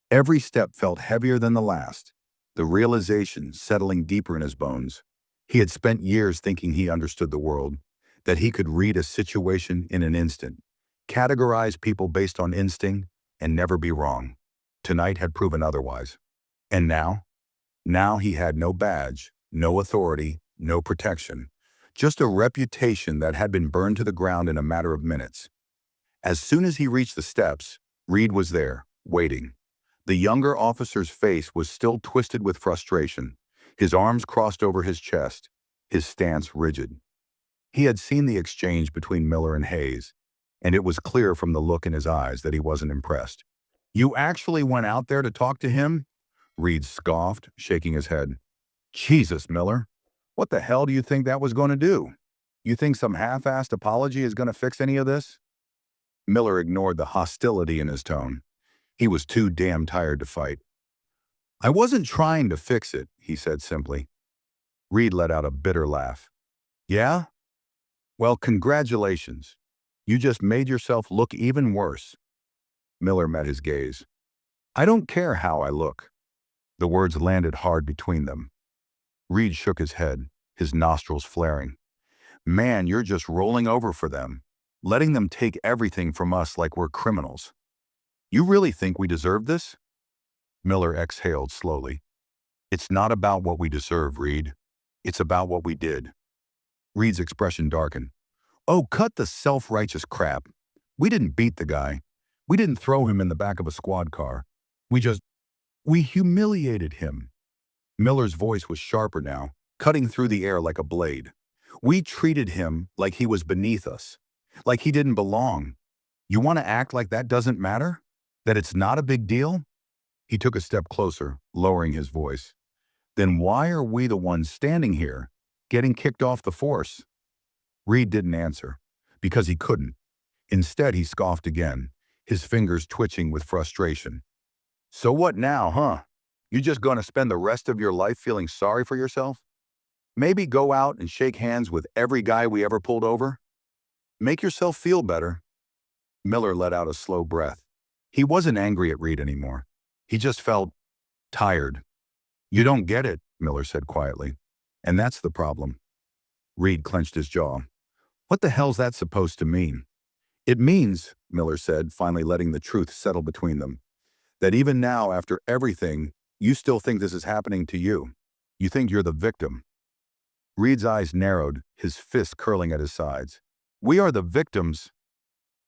A: Every step felt heavier than the last, the realization settling deeper in his bones. He had spent years thinking he understood the world, that he could read a situation in an instant, categorize people based on instinct, and never be wrong. Tonight had proven otherwise. And now he had no badge, no authority, no protection, just a reputation that had been burned to the ground in a matter of minutes. As soon as he reached the steps, Reed was there, waiting. The younger officer's face was still twisted with frustration, his arms crossed over his chest, his stance rigid. He had seen the exchange between Miller and Hayes, and it was clear from the look in his eyes that he wasn't impressed. "You actually went out there to talk to him?" Reed scoffed, shaking his head. "Jesus, Miller. What the hell do you think that was going to do? You think some half-assed apology is going to fix any of this?" Miller ignored the hostility in his tone. He was too damn tired to fight. "I wasn't trying to fix it," he said simply. Reed let out a bitter laugh. "Yeah? Well, congratulations. You just made yourself look even worse." Miller met his gaze. "I don't care how I look." The words landed hard between them. Reed shook his head, his nostrils flaring. "Man, you're just rolling over for them, letting them take everything from us like we're criminals. You really think we deserve this?" Miller exhaled slowly. "It's not about what we deserve, Reed. It's about what we did." Reed's expression darkened. "Oh, cut the self-righteous crap. We didn't beat the guy. We didn't throw him in the back of a squad car. We humiliated him." Miller's voice was sharper now, cutting through the air like a blade. "We treated him like he was beneath us, like he didn't belong. You want to act like that doesn't matter? That it's not a big deal?" He took a step closer, lowering his voice. "Then why are we the ones standing here, getting kicked off the force?" Reed didn't answer, because he couldn't. Instead, he scoffed again, his fingers twitching with frustration. "So what now, huh? You just gonna spend the rest of your life feeling sorry for yourself? Maybe go out and shake hands with every guy we ever pulled over? Make yourself feel better." Miller let out a slow breath. He wasn't angry at Reed anymore. He just felt tired. "You don't get it," Miller said quietly. "And that's the problem." Reed clenched his jaw. "What the hell's that supposed to mean?" "It means," Miller said, finally letting the truth settle between them, "that even now, after everything, you still think this is happening to you. You think you're the victim." Reed's eyes narrowed, his fists curling at his sides. "We are the victims."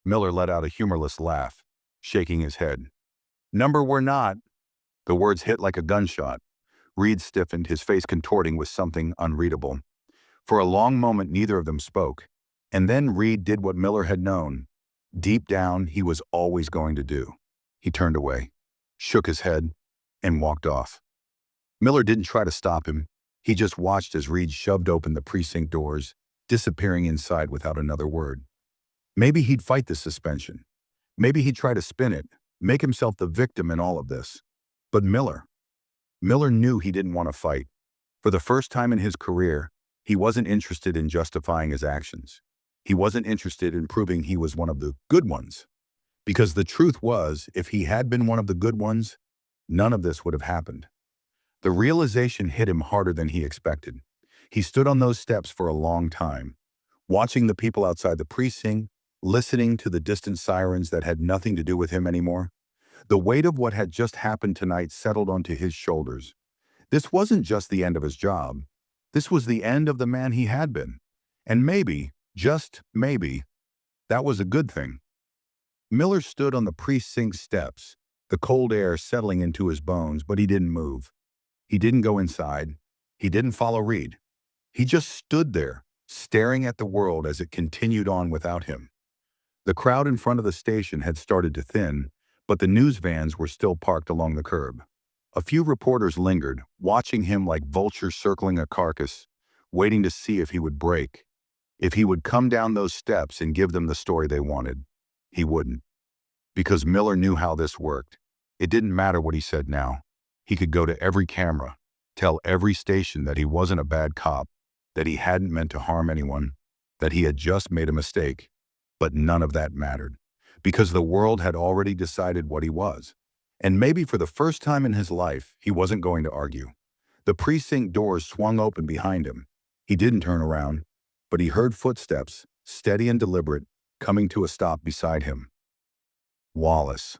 A: Miller let out a humorless laugh, shaking his head. "Number we're not." The words hit like a gunshot. Reed stiffened, his face contorting with something unreadable. For a long moment, neither of them spoke. And then Reed did what Miller had known. Deep down, he was always going to do. He turned away, shook his head, and walked off. Miller didn't try to stop him. He just watched as Reed shoved open the precinct doors, disappearing inside without another word. Maybe he'd fight the suspension. Maybe he'd try to spin it, make himself the victim in all of this. But Miller knew he didn't want to fight. For the first time in his career, he wasn't interested in justifying his actions. He wasn't interested in proving he was one of the good ones. Because the truth was, if he had been one of the good ones, none of this would have happened. The realization hit him harder than he expected. He stood on those steps for a long time, watching the people outside the precinct, listening to the distant sirens that had nothing to do with him anymore. The weight of what had just happened tonight settled onto his shoulders. This wasn't just the end of his job. This was the end of the man he had been. And maybe, just maybe, that was a good thing. Miller stood on the precinct steps, the cold air settling into his bones, but he didn't move. He didn't go inside. He didn't follow Reed. He just stood there, staring at the world as it continued on without him. The crowd in front of the station had started to thin, but the news vans were still parked along the curb. A few reporters lingered, watching him like vultures circling a carcass, waiting to see if he would break, if he would come down those steps and give them the story they wanted. He wouldn't. Because Miller knew how this worked. It didn't matter what he said now. He could go to every camera, tell every station that he wasn't a bad cop, that he hadn't meant to harm anyone, that he had just made a mistake. But none of that mattered, because the world had already decided what he was. And maybe for the first time in his life, he wasn't going to argue. The precinct doors swung open behind him. He didn't turn around, but he heard footsteps, steady and deliberate, coming to a stop beside him. Wallace.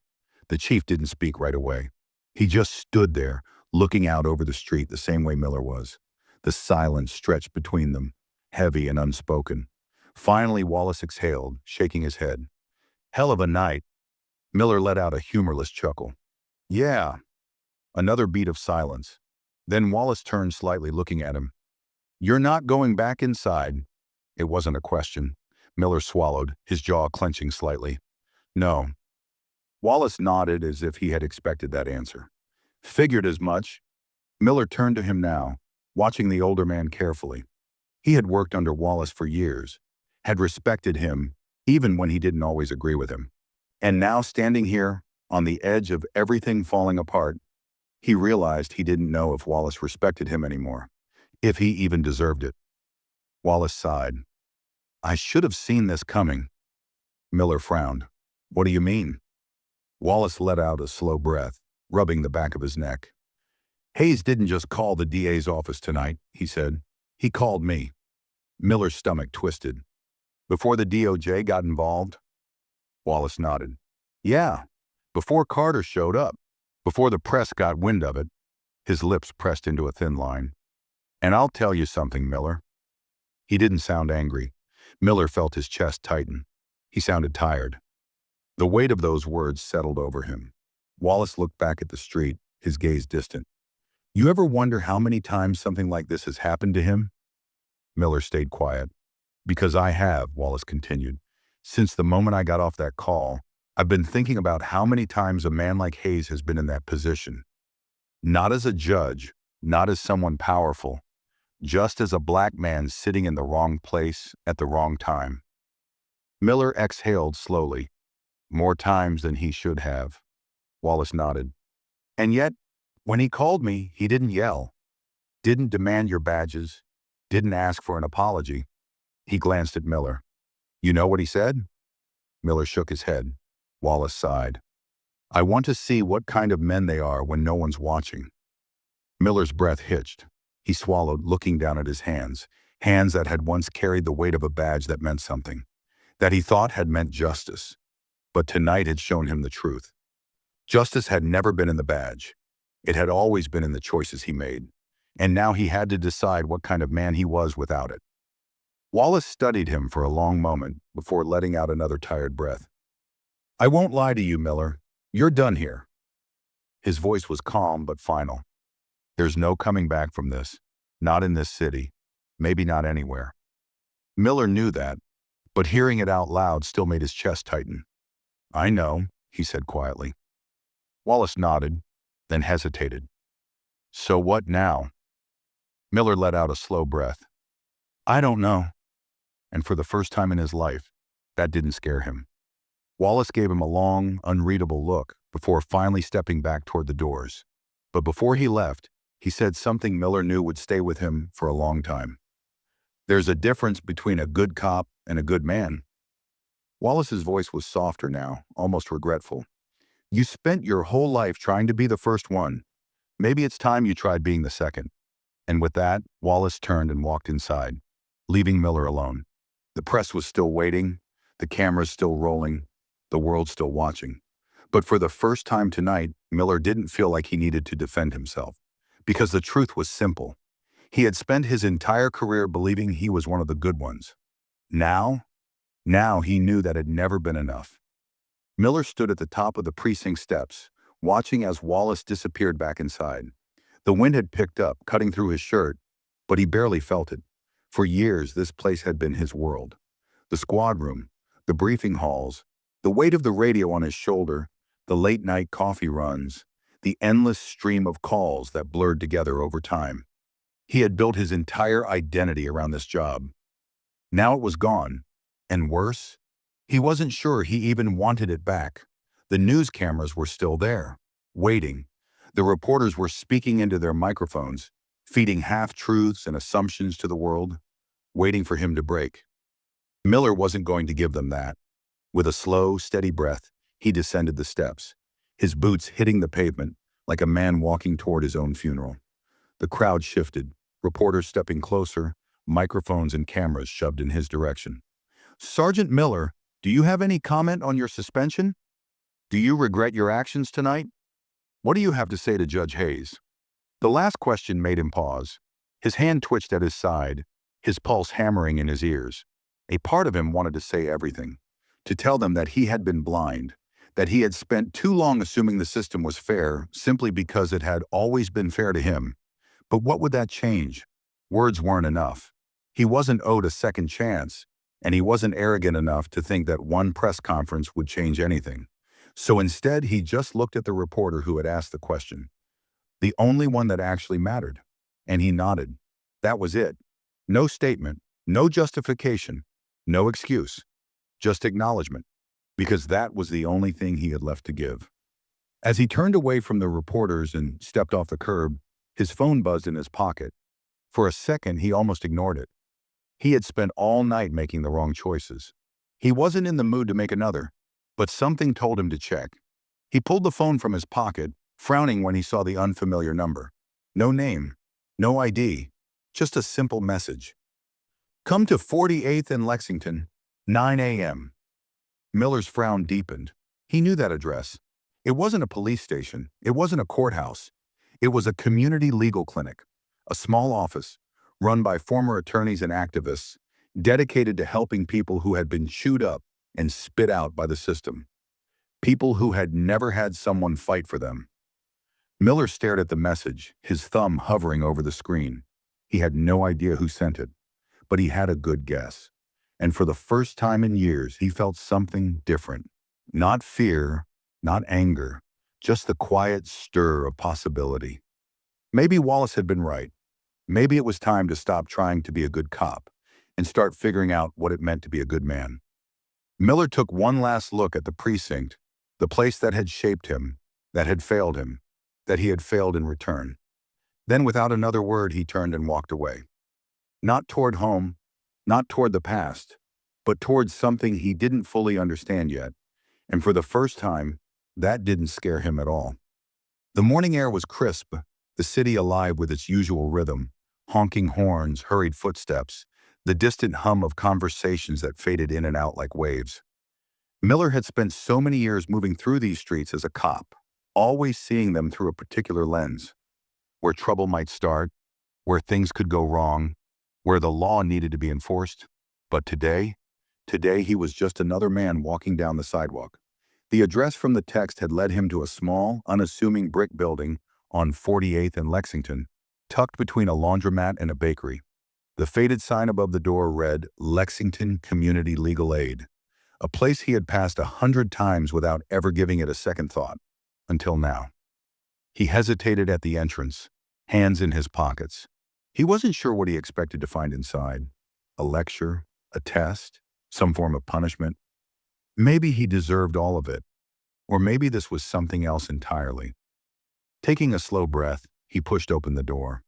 A: The chief didn't speak right away. He just stood there, looking out over the street the same way Miller was. The silence stretched between them, heavy and unspoken. Finally, Wallace exhaled, shaking his head. Hell of a night. Miller let out a humorless chuckle. Yeah. Another beat of silence. Then Wallace turned slightly, looking at him. You're not going back inside. It wasn't a question. Miller swallowed, his jaw clenching slightly. No. Wallace nodded as if he had expected that answer. Figured as much. Miller turned to him now, watching the older man carefully. He had worked under Wallace for years, had respected him, even when he didn't always agree with him. And now, standing here, on the edge of everything falling apart, he realized he didn't know if Wallace respected him anymore, if he even deserved it. Wallace sighed. I should have seen this coming. Miller frowned. What do you mean? Wallace let out a slow breath, rubbing the back of his neck. Hayes didn't just call the DA's office tonight, he said. He called me. Miller's stomach twisted. Before the DOJ got involved? Wallace nodded. Yeah, before Carter showed up, before the press got wind of it. His lips pressed into a thin line. And I'll tell you something, Miller. He didn't sound angry. Miller felt his chest tighten. He sounded tired. The weight of those words settled over him. Wallace looked back at the street, his gaze distant. You ever wonder how many times something like this has happened to him? Miller stayed quiet. Because I have, Wallace continued. Since the moment I got off that call, I've been thinking about how many times a man like Hayes has been in that position. Not as a judge, not as someone powerful, just as a black man sitting in the wrong place at the wrong time. Miller exhaled slowly. More times than he should have. Wallace nodded. And yet, when he called me, he didn't yell, didn't demand your badges, didn't ask for an apology. He glanced at Miller. You know what he said? Miller shook his head. Wallace sighed. I want to see what kind of men they are when no one's watching. Miller's breath hitched. He swallowed, looking down at his hands, hands that had once carried the weight of a badge that meant something, that he thought had meant justice. But tonight had shown him the truth. Justice had never been in the badge. It had always been in the choices he made. And now he had to decide what kind of man he was without it. Wallace studied him for a long moment before letting out another tired breath. I won't lie to you, Miller. You're done here. His voice was calm but final. There's no coming back from this. Not in this city. Maybe not anywhere. Miller knew that, but hearing it out loud still made his chest tighten. I know, he said quietly. Wallace nodded, then hesitated. So what now? Miller let out a slow breath. I don't know. And for the first time in his life, that didn't scare him. Wallace gave him a long, unreadable look before finally stepping back toward the doors. But before he left, he said something Miller knew would stay with him for a long time. There's a difference between a good cop and a good man. Wallace's voice was softer now, almost regretful. You spent your whole life trying to be the first one. Maybe it's time you tried being the second. And with that, Wallace turned and walked inside, leaving Miller alone. The press was still waiting, the cameras still rolling, the world still watching. But for the first time tonight, Miller didn't feel like he needed to defend himself. Because the truth was simple. He had spent his entire career believing he was one of the good ones. Now he knew that had never been enough. Miller stood at the top of the precinct steps, watching as Wallace disappeared back inside. The wind had picked up, cutting through his shirt, but he barely felt it. For years, this place had been his world. The squad room, the briefing halls, the weight of the radio on his shoulder, the late-night coffee runs, the endless stream of calls that blurred together over time. He had built his entire identity around this job. Now it was gone, and worse, he wasn't sure he even wanted it back. The news cameras were still there, waiting. The reporters were speaking into their microphones, feeding half-truths and assumptions to the world, waiting for him to break. Miller wasn't going to give them that. With a slow, steady breath, he descended the steps, his boots hitting the pavement like a man walking toward his own funeral. The crowd shifted, reporters stepping closer, microphones and cameras shoved in his direction. Sergeant Miller, do you have any comment on your suspension? Do you regret your actions tonight? What do you have to say to Judge Hayes? The last question made him pause. His hand twitched at his side, his pulse hammering in his ears. A part of him wanted to say everything, to tell them that he had been blind, that he had spent too long assuming the system was fair simply because it had always been fair to him. But what would that change? Words weren't enough. He wasn't owed a second chance, and he wasn't arrogant enough to think that one press conference would change anything. So instead, he just looked at the reporter who had asked the question, the only one that actually mattered, and he nodded. That was it. No statement, no justification, no excuse, just acknowledgement, because that was the only thing he had left to give. As he turned away from the reporters and stepped off the curb, his phone buzzed in his pocket. For a second, he almost ignored it. He had spent all night making the wrong choices. He wasn't in the mood to make another, but something told him to check. He pulled the phone from his pocket, frowning when he saw the unfamiliar number. No name, no ID, just a simple message. Come to 48th and Lexington, 9 a.m. Miller's frown deepened. He knew that address. It wasn't a police station. It wasn't a courthouse. It was a community legal clinic, a small office run by former attorneys and activists dedicated to helping people who had been chewed up and spit out by the system. People who had never had someone fight for them. Miller stared at the message, his thumb hovering over the screen. He had no idea who sent it, but he had a good guess. And for the first time in years, he felt something different. Not fear, not anger, just the quiet stir of possibility. Maybe Wallace had been right. Maybe it was time to stop trying to be a good cop and start figuring out what it meant to be a good man. Miller took one last look at the precinct, the place that had shaped him, that had failed him, that he had failed in return. Then without another word, he turned and walked away. Not toward home, not toward the past, but toward something he didn't fully understand yet. And for the first time, that didn't scare him at all. The morning air was crisp, the city alive with its usual rhythm, honking horns, hurried footsteps, the distant hum of conversations that faded in and out like waves. Miller had spent so many years moving through these streets as a cop, always seeing them through a particular lens, where trouble might start, where things could go wrong, where the law needed to be enforced. But today he was just another man walking down the sidewalk. The address from the text had led him to a small, unassuming brick building on 48th and Lexington, tucked between a laundromat and a bakery. The faded sign above the door read Lexington Community Legal Aid, a place he had passed 100 times without ever giving it a second thought, until now. He hesitated at the entrance, hands in his pockets. He wasn't sure what he expected to find inside. A lecture, a test, some form of punishment. Maybe he deserved all of it, or maybe this was something else entirely. Taking a slow breath, he pushed open the door.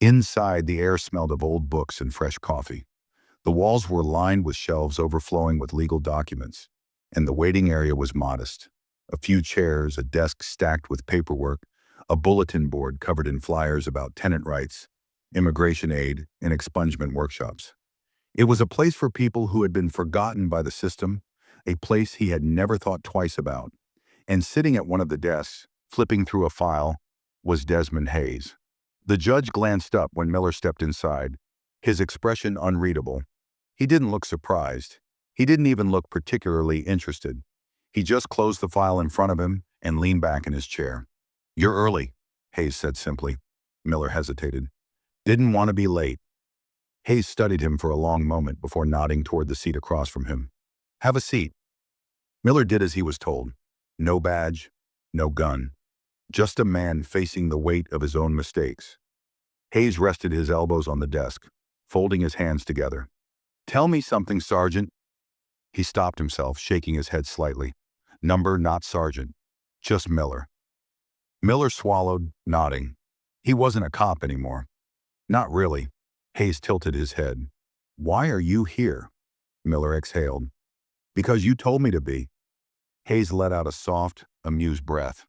A: Inside, the air smelled of old books and fresh coffee. The walls were lined with shelves overflowing with legal documents, and the waiting area was modest. A few chairs, a desk stacked with paperwork, a bulletin board covered in flyers about tenant rights, immigration aid, and expungement workshops. It was a place for people who had been forgotten by the system, a place he had never thought twice about. And sitting at one of the desks, flipping through a file, was Desmond Hayes. The judge glanced up when Miller stepped inside, his expression unreadable. He didn't look surprised. He didn't even look particularly interested. He just closed the file in front of him and leaned back in his chair. "You're early," Hayes said simply. Miller hesitated. "Didn't want to be late." Hayes studied him for a long moment before nodding toward the seat across from him. "Have a seat." Miller did as he was told. No badge, no gun. Just a man facing the weight of his own mistakes. Hayes rested his elbows on the desk, folding his hands together. "Tell me something, Sergeant." He stopped himself, shaking his head slightly. Number, not Sergeant. Just Miller. Miller swallowed, nodding. He wasn't a cop anymore. "Not really." Hayes tilted his head. "Why are you here?" Miller exhaled. "Because you told me to be." Hayes let out a soft, amused breath.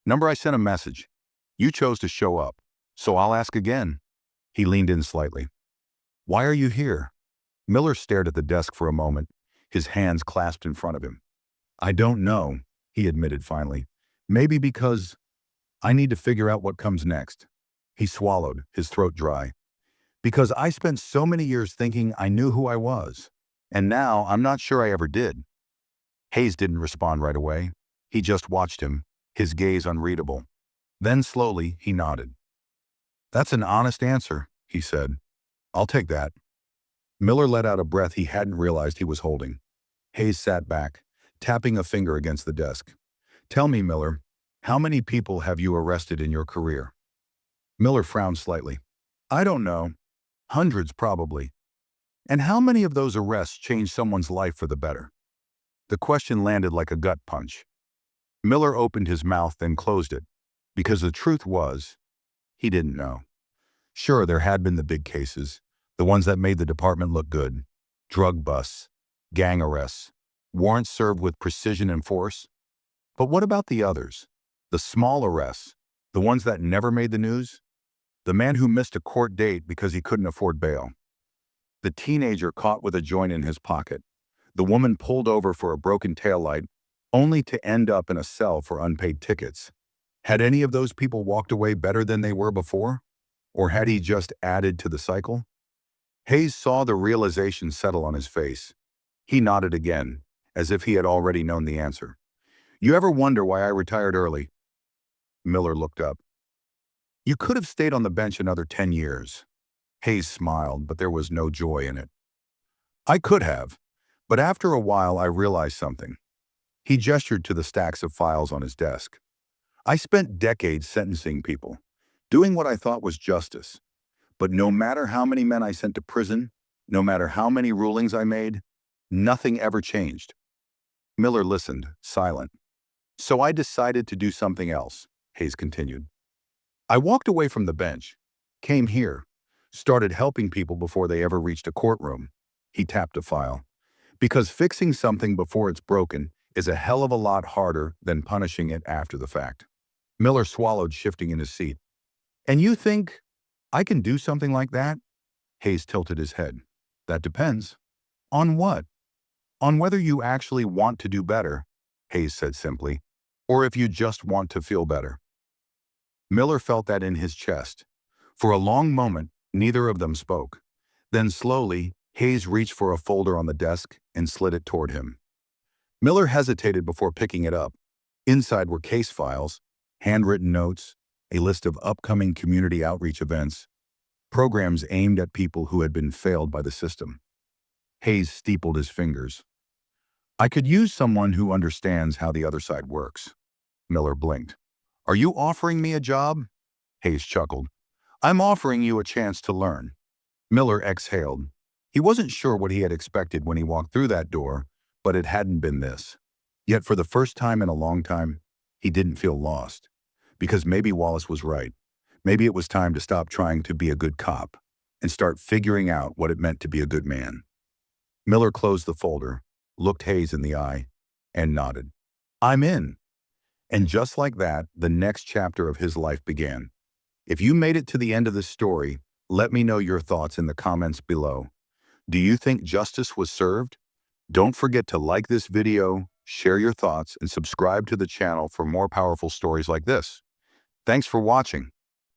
A: "Number, I sent a message. You chose to show up, so I'll ask again." He leaned in slightly. "Why are you here?" Miller stared at the desk for a moment, his hands clasped in front of him. "I don't know," he admitted finally. "Maybe because I need to figure out what comes next." He swallowed, his throat dry. "Because I spent so many years thinking I knew who I was, and now I'm not sure I ever did." Hayes didn't respond right away. He just watched him, his gaze unreadable. Then slowly, he nodded. "That's an honest answer," he said. "I'll take that." Miller let out a breath he hadn't realized he was holding. Hayes sat back, tapping a finger against the desk. "Tell me, Miller, how many people have you arrested in your career?" Miller frowned slightly. "I don't know. Hundreds, probably. And how many of those arrests changed someone's life for the better?" The question landed like a gut punch. Miller opened his mouth then closed it, because the truth was, he didn't know. Sure, there had been the big cases, the ones that made the department look good. Drug busts, gang arrests, warrants served with precision and force. But what about the others? The small arrests, the ones that never made the news? The man who missed a court date because he couldn't afford bail. The teenager caught with a joint in his pocket. The woman pulled over for a broken taillight, only to end up in a cell for unpaid tickets. Had any of those people walked away better than they were before? Or had he just added to the cycle? Hayes saw the realization settle on his face. He nodded again, as if he had already known the answer. "You ever wonder why I retired early?" Miller looked up. "You could have stayed on the bench another 10 years. Hayes smiled, but there was no joy in it. "I could have, but after a while I realized something." He gestured to the stacks of files on his desk. "I spent decades sentencing people, doing what I thought was justice. But no matter how many men I sent to prison, no matter how many rulings I made, nothing ever changed." Miller listened, silent. "So I decided to do something else," Hayes continued. "I walked away from the bench, came here, started helping people before they ever reached a courtroom." He tapped a file. "Because fixing something before it's broken is a hell of a lot harder than punishing it after the fact." Miller swallowed, shifting in his seat. "And you think I can do something like that?" Hayes tilted his head. "That depends." "On what?" "On whether you actually want to do better," Hayes said simply, "or if you just want to feel better." Miller felt that in his chest. For a long moment, neither of them spoke. Then slowly, Hayes reached for a folder on the desk and slid it toward him. Miller hesitated before picking it up. Inside were case files, handwritten notes, a list of upcoming community outreach events, programs aimed at people who had been failed by the system. Hayes steepled his fingers. I could use someone who understands how the other side works. Miller blinked. Are you offering me a job? Hayes chuckled. I'm offering you a chance to learn. Miller exhaled. He wasn't sure what he had expected when he walked through that door, but it hadn't been this. Yet for the first time in a long time, he didn't feel lost. Because maybe Wallace was right. Maybe it was time to stop trying to be a good cop and start figuring out what it meant to be a good man. Miller closed the folder, looked Hayes in the eye, and nodded. I'm in. And just like that, the next chapter of his life began. If you made it to the end of this story, let me know your thoughts in the comments below. Do you think justice was served? Don't forget to like this video, share your thoughts, and subscribe to the channel for more powerful stories like this. Thanks for watching.